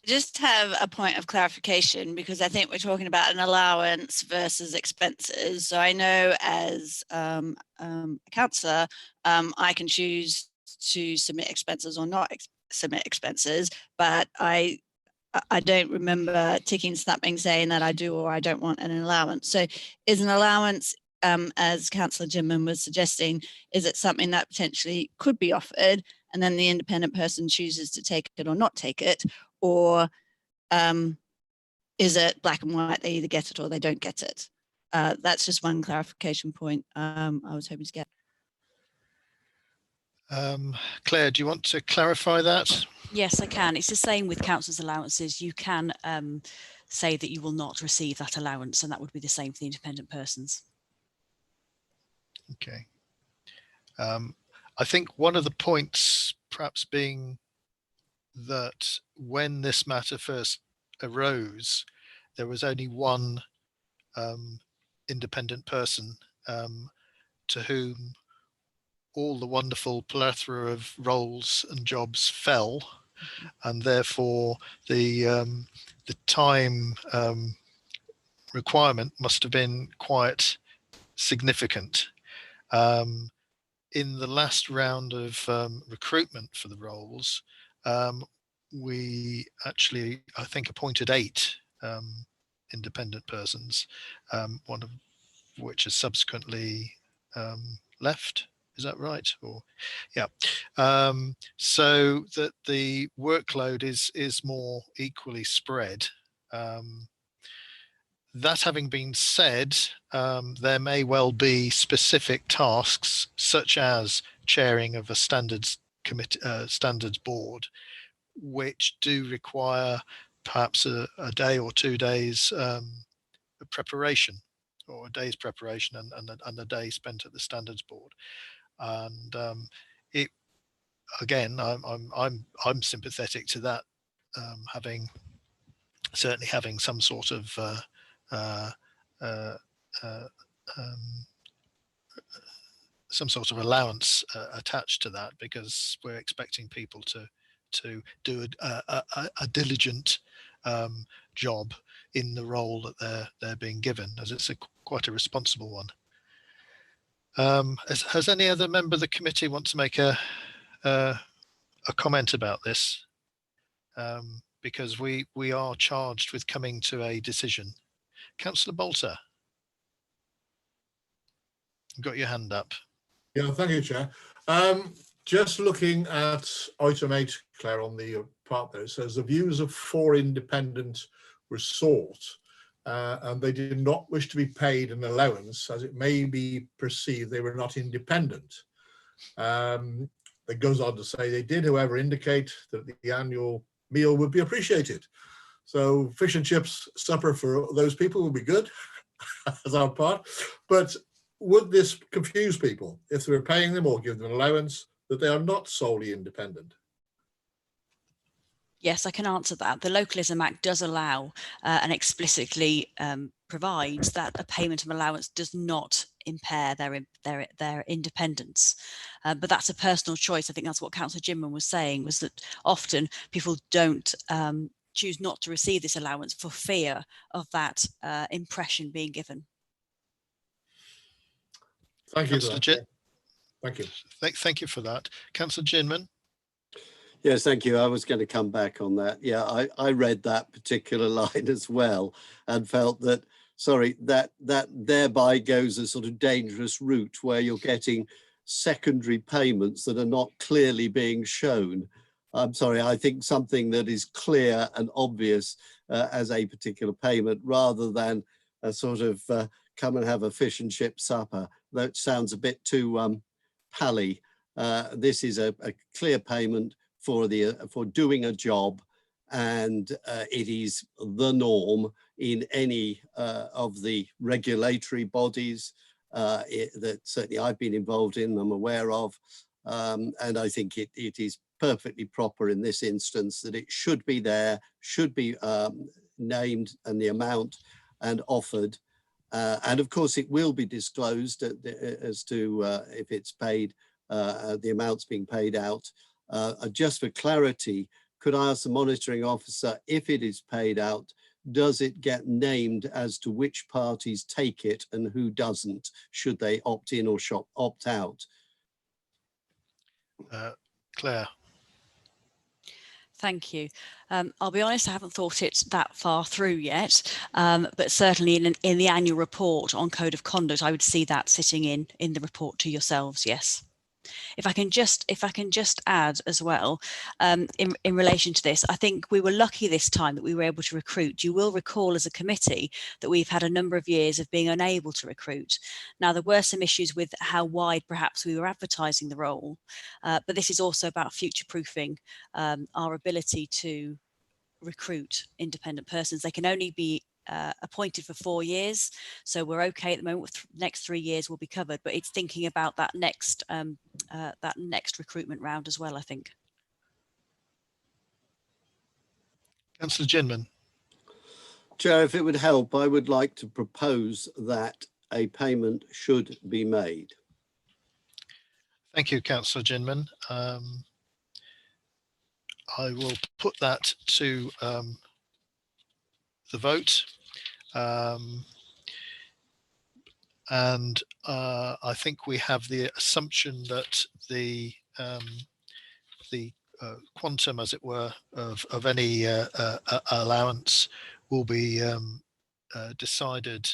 Just have a point of clarification, because I think we're talking about an allowance versus expenses. So I know as a councillor, I can choose to submit expenses or not submit expenses, but I don't remember ticking something saying that I do or I don't want an allowance. So is an allowance, as Councillor Jinman was suggesting, is it something that potentially could be offered and then the independent person chooses to take it or not take it? Or is it black and white, they either get it or they don't get it? That's just one clarification point I was hoping to get. Claire, do you want to clarify that? Yes, I can. It's the same with councillors' allowances. You can say that you will not receive that allowance, and that would be the same for the independent persons. Okay. I think one of the points perhaps being that when this matter first arose, there was only one independent person to whom all the wonderful plethora of roles and jobs fell, and therefore the time requirement must have been quite significant. In the last round of recruitment for the roles, we actually, I think, appointed 8 independent persons, one of which has subsequently left. Is that right? Or yeah. So that the workload is more equally spread. That having been said, there may well be specific tasks, such as chairing of a standards committee, standards board, which do require perhaps a day or 2 days of preparation, or a day's preparation and a day spent at the standards board. And it, again, I'm sympathetic to that, certainly having some sort of allowance attached to that, because we're expecting people to do a diligent job in the role that they're being given, as it's quite a responsible one. Has any other member of the committee want to make a comment about this? Because we are charged with coming to a decision. Councillor Bolter, you've got your hand up. Yeah, thank you, Chair. Just looking at item 8, Claire, on the part there, it says the views of 4 independents were sought, and they did not wish to be paid an allowance, as it may be perceived they were not independent. It goes on to say they did, however, indicate that the annual meal would be appreciated. So fish and chips supper for those people will be good as our part. But would this confuse people if they were paying them or give them an allowance that they are not solely independent? Yes, I can answer that. The Localism Act does allow and explicitly provides that a payment of allowance does not impair their independence. But that's a personal choice. I think that's what Councillor Ginman was saying, was that often people don't choose not to receive this allowance for fear of that impression being given. Thank you for that. Thank you. Thank you for that. Councillor Ginman. Yes, thank you. I was going to come back on that. Yeah, I read that particular line as well and felt that, sorry, that thereby goes a sort of dangerous route where you're getting secondary payments that are not clearly being shown. I'm sorry, I think something that is clear and obvious as a particular payment rather than a sort of come and have a fish and chip supper. That sounds a bit too pally. This is a clear payment for doing a job, and it is the norm in any of the regulatory bodies that certainly I've been involved in, I'm aware of, and I think it is perfectly proper in this instance that it should be there, should be named and the amount and offered, and of course it will be disclosed as to if it's paid, the amounts being paid out. Just for clarity, could I ask the monitoring officer, if it is paid out, does it get named as to which parties take it and who doesn't, should they opt in or opt out? Claire. Thank you. I'll be honest, I haven't thought it that far through yet, but certainly in the annual report on Code of Conduct, I would see that sitting in the report to yourselves, yes. If I can just add as well, in relation to this, I think we were lucky this time that we were able to recruit. You will recall as a committee that we've had a number of years of being unable to recruit. Now, there were some issues with how wide perhaps we were advertising the role, but this is also about future-proofing our ability to recruit independent persons. They can only be appointed for 4 years, so we're okay at the moment. With next 3 years will be covered, but it's thinking about that next recruitment round as well, I think. Councillor Ginman. Chair, if it would help, I would like to propose that a payment should be made. Thank you, Councillor Ginman. I will put that to the vote. And I think we have the assumption that the quantum, as it were, of any allowance will be decided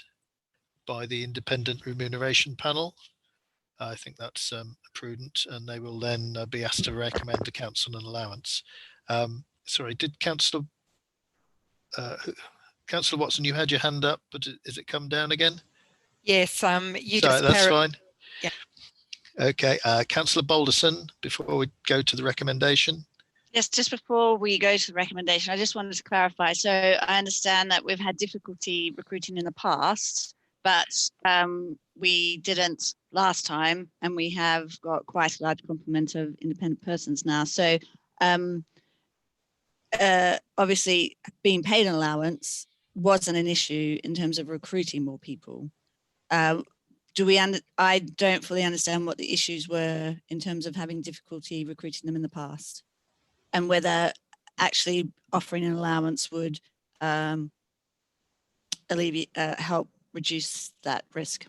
by the independent remuneration panel. I think that's prudent, and they will then be asked to recommend the council an allowance. Sorry, did Councillor Watson, you had your hand up, but is it come down again? Yes, you so just that's fine. Yeah. Okay, Councillor Balderson, before we go to the recommendation. Yes, just before we go to the recommendation, I just wanted to clarify. So I understand that we've had difficulty recruiting in the past, but we didn't last time, and we have got quite a large complement of independent persons now. So obviously being paid an allowance wasn't an issue in terms of recruiting more people. I don't fully understand what the issues were in terms of having difficulty recruiting them in the past, and whether actually offering an allowance would help reduce that risk.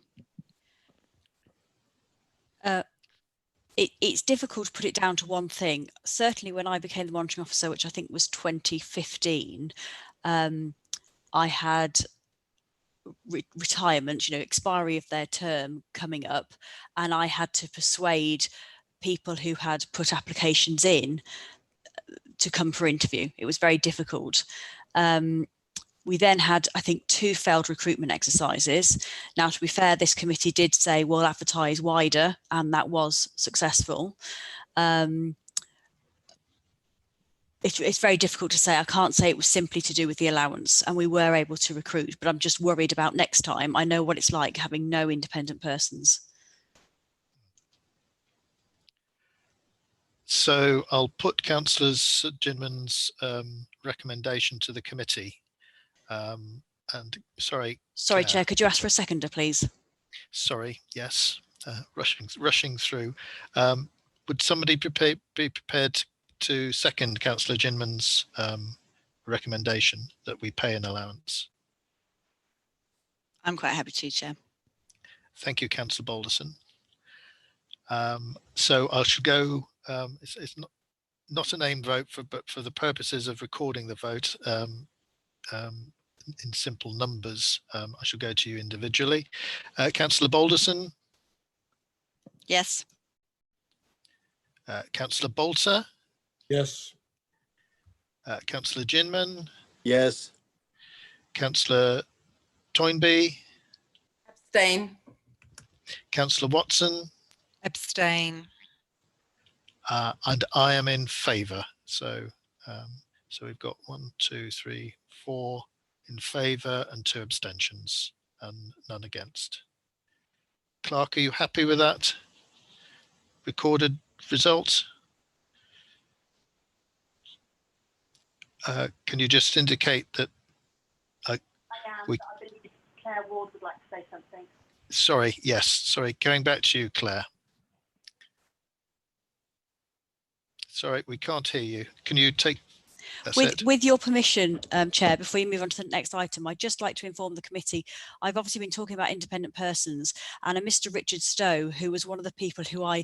It's difficult to put it down to one thing. Certainly when I became the monitoring officer, which I think was 2015, I had retirement, expiry of their term coming up, and I had to persuade people who had put applications in to come for interview. It was very difficult. We then had, I think, 2 failed recruitment exercises. Now, to be fair, this committee did say, we'll advertise wider, and that was successful. it's very difficult to say. I can't say it was simply to do with the allowance, and we were able to recruit, but I'm just worried about next time. I know what it's like having no independent persons. So I'll put Councillor Ginman's recommendation to the committee. And sorry, Claire. Chair, could you ask for a seconder, please? Sorry, yes, rushing through. Would somebody be prepared to second Councillor Ginman's recommendation that we pay an allowance? I'm quite happy to, Chair. Thank you, Councillor Balderson. So I should go. It's not a name vote, but for the purposes of recording the vote in simple numbers, I shall go to you individually. Councillor Balderson. Yes. Councillor Bolter. Yes. Councillor Ginman. Yes. Councillor Toynbee. Abstain. Councillor Watson. Abstain. And I am in favour. So we've got 1, 2, 3, 4 in favour and 2 abstentions and none against. Clerk, are you happy with that recorded result? Can you just indicate that? I am, but I believe Claire Ward would like to say something. Sorry, yes, sorry, going back to you, Claire. Sorry, we can't hear you. Can you take? With your permission, Chair, before you move on to the next item, I'd just like to inform the committee. I've obviously been talking about independent persons, and a Mr. Richard Stowe, who was one of the people who I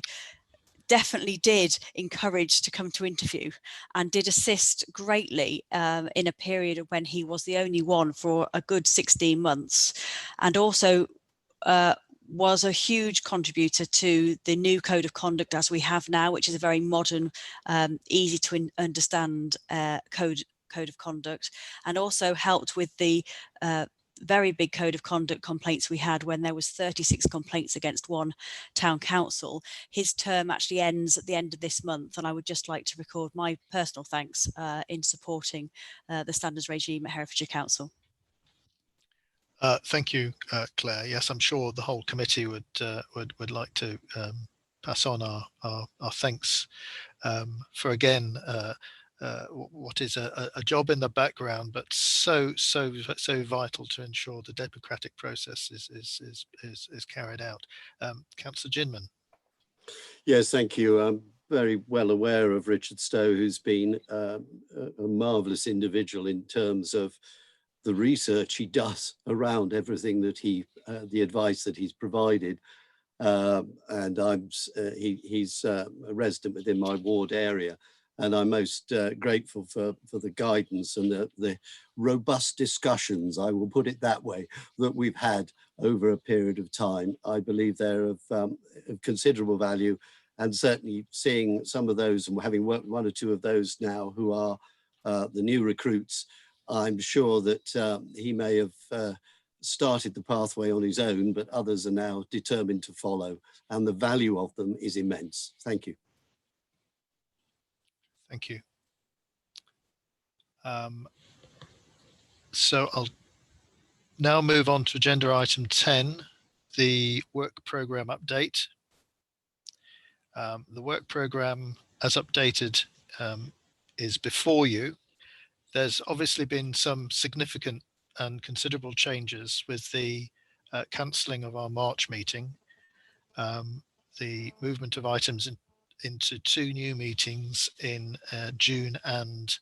definitely did encourage to come to interview and did assist greatly in a period of when he was the only one for a good 16 months, and also was a huge contributor to the new code of conduct as we have now, which is a very modern, easy to understand code of conduct, and also helped with the very big code of conduct complaints we had when there was 36 complaints against one town council. His term actually ends at the end of this month, and I would just like to record my personal thanks in supporting the standards regime at Herefordshire Council. Thank you, Claire. Yes, I'm sure the whole committee would like to pass on our thanks for again what is a job in the background, but so vital to ensure the democratic process is carried out. Councillor Ginman. Yes, thank you. I'm very well aware of Richard Stowe, who's been a marvellous individual in terms of the research he does around everything that the advice that he's provided. And he's a resident within my ward area, and I'm most grateful for the guidance and the robust discussions, I will put it that way, that we've had over a period of time. I believe they're of considerable value, and certainly seeing some of those and having worked one or two of those now who are the new recruits, I'm sure that he may have started the pathway on his own, but others are now determined to follow, and the value of them is immense. Thank you. Thank you. So I'll now move on to agenda item 10, the work programme update. The work programme as updated is before you. There's obviously been some significant and considerable changes with the cancelling of our March meeting, the movement of items into 2 new meetings in June and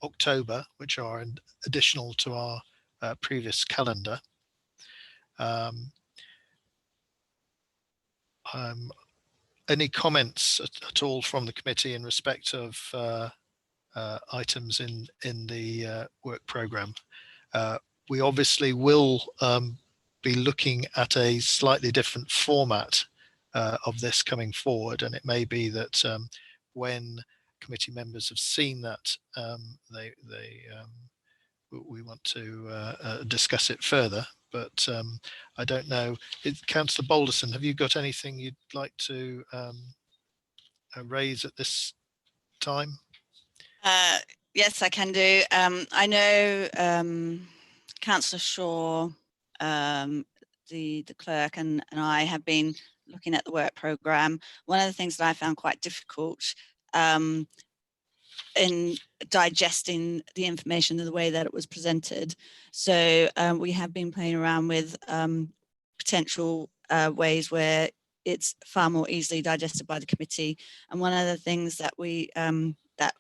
October, which are additional to our previous calendar. Any comments at all from the committee in respect of items in the work programme? We obviously will be looking at a slightly different format of this coming forward, and it may be that when committee members have seen that, we want to discuss it further. But I don't know. Councillor Balderson, have you got anything you'd like to raise at this time? Yes, I can do. I know Councillor Shaw, the clerk, and I have been looking at the work programme. One of the things that I found quite difficult in digesting the information in the way that it was presented. So we have been playing around with potential ways where it's far more easily digested by the committee. And one of the things that we that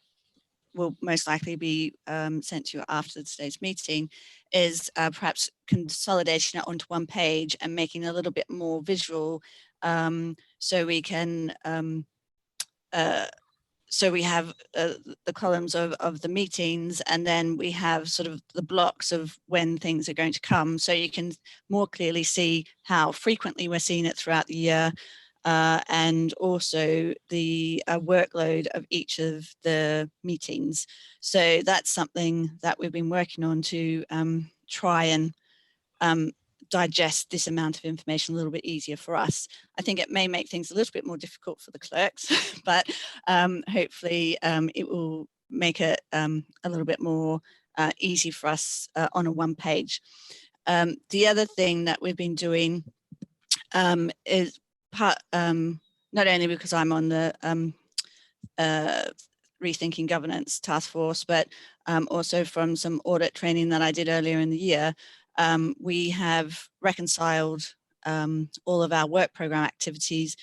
will most likely be sent to you after today's meeting is perhaps consolidation it onto one page and making it a little bit more visual, so we can so we have the columns of the meetings, and then we have sort of the blocks of when things are going to come, so you can more clearly see how frequently we're seeing it throughout the year, and also the workload of each of the meetings. So that's something that we've been working on to try and digest this amount of information a little bit easier for us. I think it may make things a little bit more difficult for the clerks, but hopefully it will make it a little bit more easy for us on a one page. The other thing that we've been doing is part, not only because I'm on the Rethinking Governance task force, but also from some audit training that I did earlier in the year, we have reconciled all of our work programme activities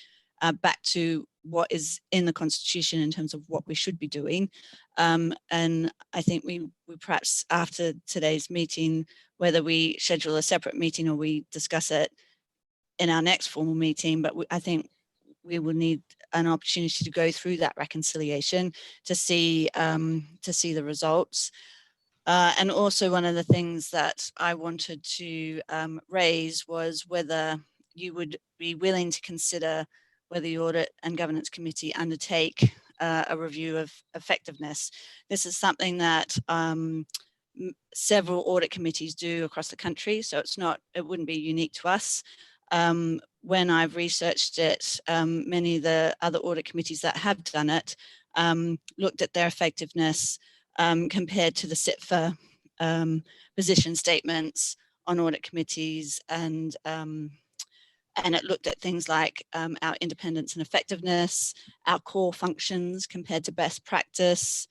back to what is in the Constitution in terms of what we should be doing. And I think we perhaps after today's meeting, whether we schedule a separate meeting or we discuss it in our next formal meeting, but I think we will need an opportunity to go through that reconciliation to see the results. And also one of the things that I wanted to raise was whether you would be willing to consider whether the Audit and Governance Committee undertake a review of effectiveness. This is something that several audit committees do across the country, so it wouldn't be unique to us. When I've researched it, many of the other audit committees that have done it looked at their effectiveness compared to the SITFA position statements on audit committees, and it looked at things like our independence and effectiveness, our core functions compared to best practice,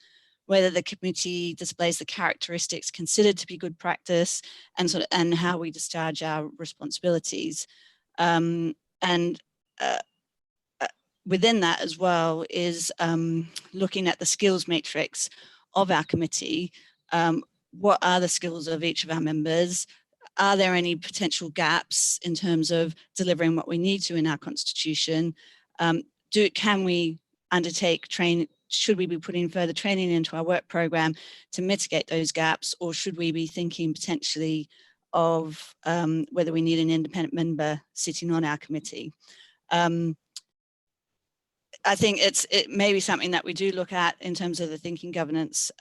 whether the committee displays the characteristics considered to be good practice, and how we discharge our responsibilities. Within that as well is looking at the skills matrix of our committee. What are the skills of each of our members? Are there any potential gaps in terms of delivering what we need to in our constitution? Can we undertake training? Should we be putting further training into our work program to mitigate those gaps, or should we be thinking potentially of whether we need an independent member sitting on our committee? I think it may be something that we do look at in terms of the Thinking Governance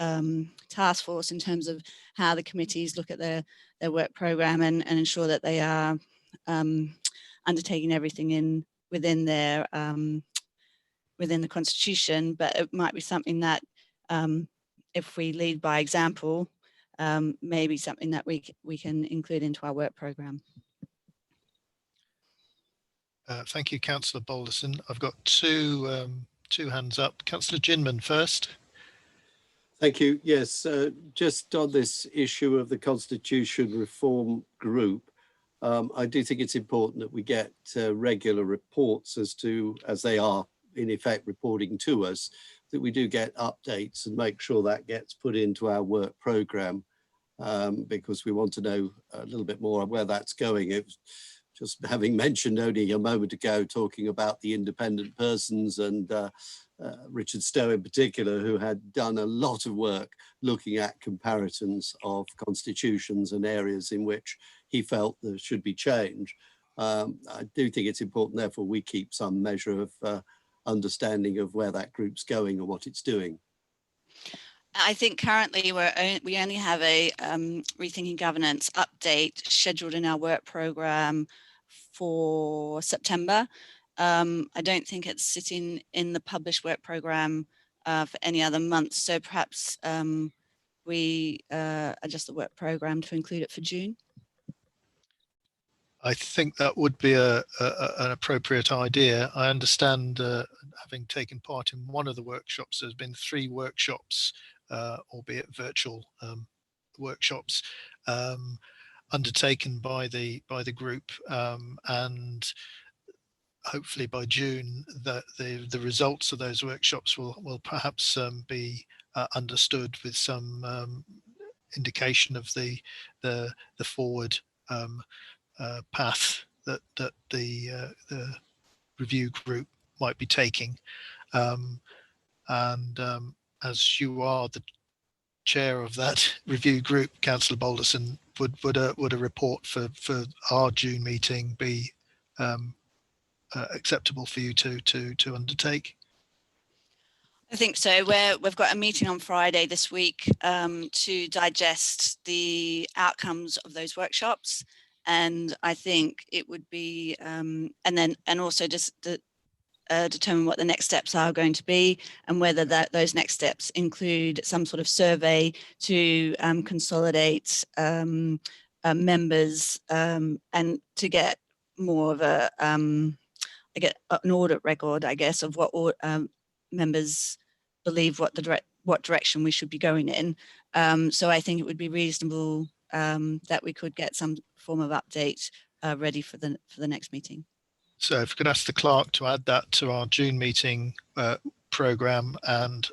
task force, in terms of how the committees look at their work program and ensure that they are undertaking everything within the Constitution. But it might be something that, if we lead by example, may be something that we can include into our work program. Thank you, Councillor Balderson. I've got two hands up. Councillor Ginman first. Thank you. Yes, just on this issue of the Constitution Reform Group, I do think it's important that we get regular reports as they are in effect reporting to us, that we do get updates and make sure that gets put into our work programme, because we want to know a little bit more of where that's going. It was just having mentioned only a moment ago, talking about the independent persons and Richard Stowe in particular, who had done a lot of work looking at comparisons of constitutions and areas in which he felt there should be change. I do think it's important, therefore, we keep some measure of understanding of where that group's going and what it's doing. I think currently we only have a Rethinking Governance update scheduled in our work programme for September. I don't think it's sitting in the published work programme for any other month. So perhaps we adjust the work programme to include it for June. I think that would be an appropriate idea. I understand, having taken part in one of the workshops, there's been 3 workshops, albeit virtual workshops, undertaken by the group, and hopefully by June the results of those workshops will perhaps be understood with some indication of the forward path that the review group might be taking, and as you are the chair of that review group, Councillor Balderson, would a report for our June meeting be acceptable for you to undertake? I think so. We've got a meeting on Friday this week to digest the outcomes of those workshops, and I think it would be and also just determine what the next steps are going to be, and whether those next steps include some sort of survey to consolidate members and to get more of an audit record, I guess, of what members believe what direction we should be going in. So I think it would be reasonable that we could get some form of update ready for the next meeting. So if we could ask the clerk to add that to our June meeting programme, and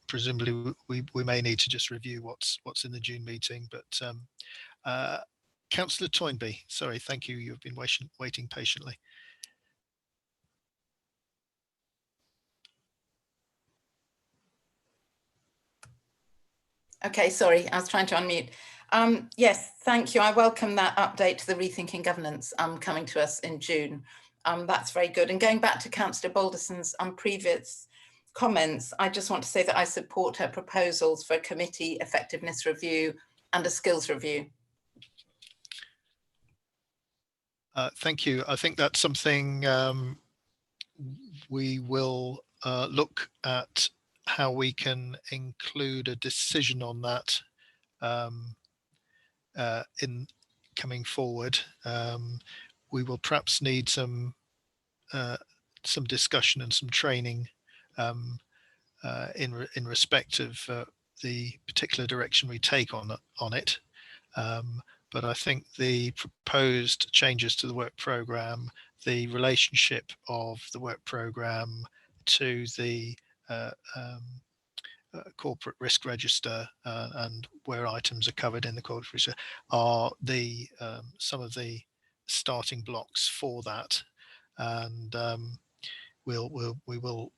presumably we may need to just review what's in the June meeting. But Councillor Toynbee, sorry, thank you. You've been waiting patiently. Okay, sorry, I was trying to unmute. Yes, thank you. I welcome that update to the Rethinking Governance coming to us in June. That's very good. And going back to Councillor Balderson's previous comments, I just want to say that I support her proposals for a committee effectiveness review and a skills review. Thank you. I think that's something we will look at, how we can include a decision on that in coming forward. We will perhaps need some discussion and some training in respect of the particular direction we take on it. But I think the proposed changes to the work programme, the relationship of the work programme to the corporate risk register, and where items are covered in the corporate register, are the some of the starting blocks for that, and we will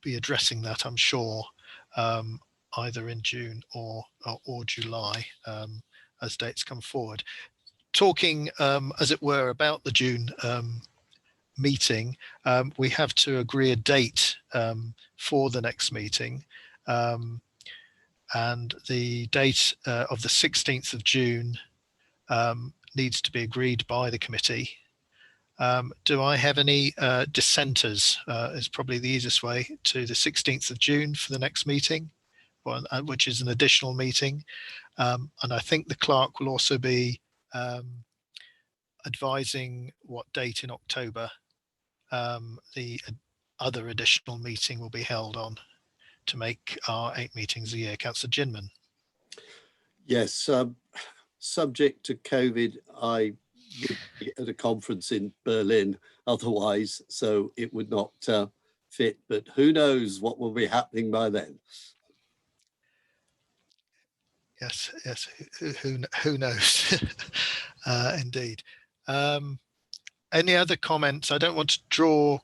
be addressing that, I'm sure, either in June or July, as dates come forward. Talking, as it were, about the June meeting, we have to agree a date for the next meeting, and the date of the 16th of June needs to be agreed by the committee. Do I have any dissenters? Is probably the easiest way, to the 16th of June for the next meeting, which is an additional meeting. And I think the clerk will also be advising what date in October the other additional meeting will be held on, to make our 8 meetings a year. Councillor Ginman. Yes, subject to COVID, I would be at a conference in Berlin otherwise, so it would not fit, but who knows what will be happening by then. Yes, who knows? Indeed. Any other comments? I don't want to draw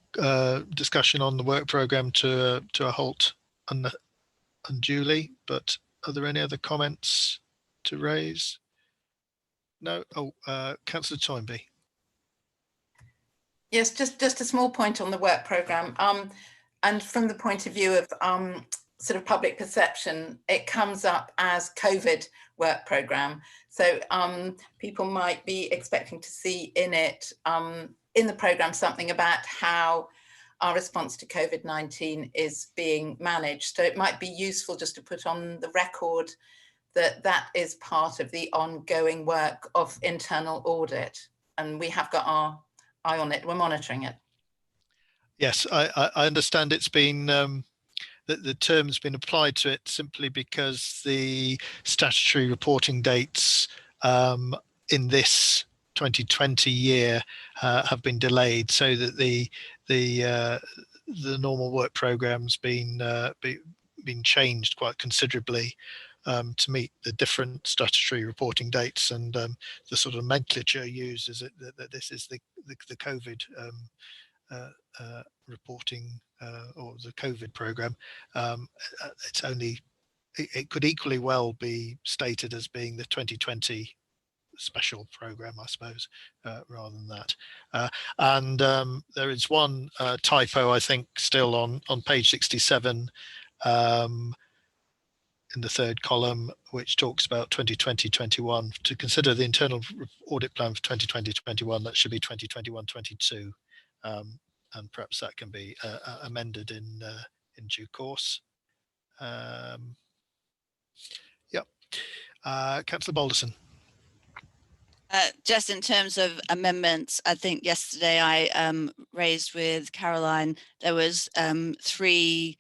discussion on the work programme to a halt unduly, but are there any other comments to raise? No. Councillor Toynbee. Yes, just a small point on the work programme, and from the point of view of sort of public perception, it comes up as COVID work programme. So people might be expecting to see in it, in the programme, something about how our response to COVID-19 is being managed. So it might be useful just to put on the record that that is part of the ongoing work of internal audit, and we have got our eye on it. We're monitoring it. Yes, I understand it's been that the term's been applied to it simply because the statutory reporting dates in this 2020 year have been delayed, so that the normal work program's been changed quite considerably to meet the different statutory reporting dates, and the sort of nomenclature used is that this is the COVID reporting or the COVID program. It's only, it could equally well be stated as being the 2020 special program, I suppose, rather than that. And there is one typo, I think, still on page 67 in the third column, which talks about 2020-21. To consider the internal audit plan for 2020-21, that should be 2021-22. And perhaps that can be amended in due course. Councillor Balderson. Just in terms of amendments, I think yesterday I raised with Caroline, there was 3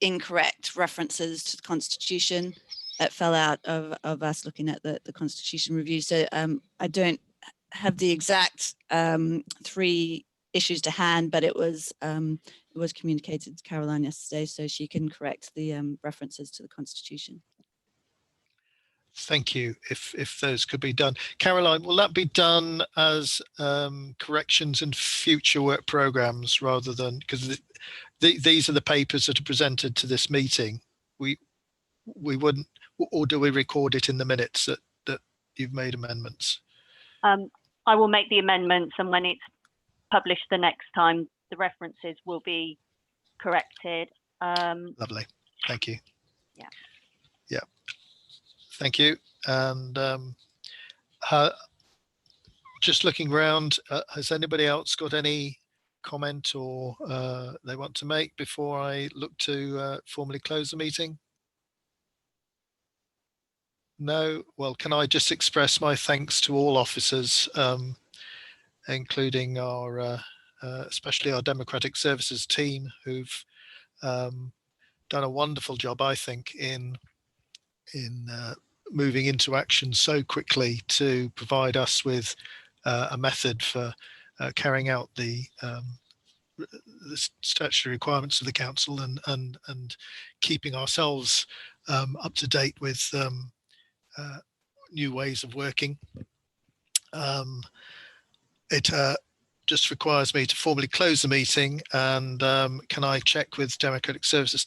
incorrect references to the Constitution that fell out of us looking at the Constitution review. So I don't have the exact 3 issues to hand, but it was communicated to Caroline yesterday, so she can correct the references to the Constitution. Thank you. If those could be done, Caroline, will that be done as corrections in future work programs rather than, because these are the papers that are presented to this meeting? We wouldn't, or do we record it in the minutes that you've made amendments? I will make the amendments, and when it's published the next time, the references will be corrected. Lovely. Thank you. Yeah. Yeah. Thank you. And just looking around, has anybody else got any comment or they want to make before I look to formally close the meeting? No? Well, can I just express my thanks to all officers, including our, especially our Democratic Services team, who've done a wonderful job, I think, in moving into action so quickly to provide us with a method for carrying out the statutory requirements of the council and keeping ourselves up to date with new ways of working. It just requires me to formally close the meeting, and can I check with Democratic Services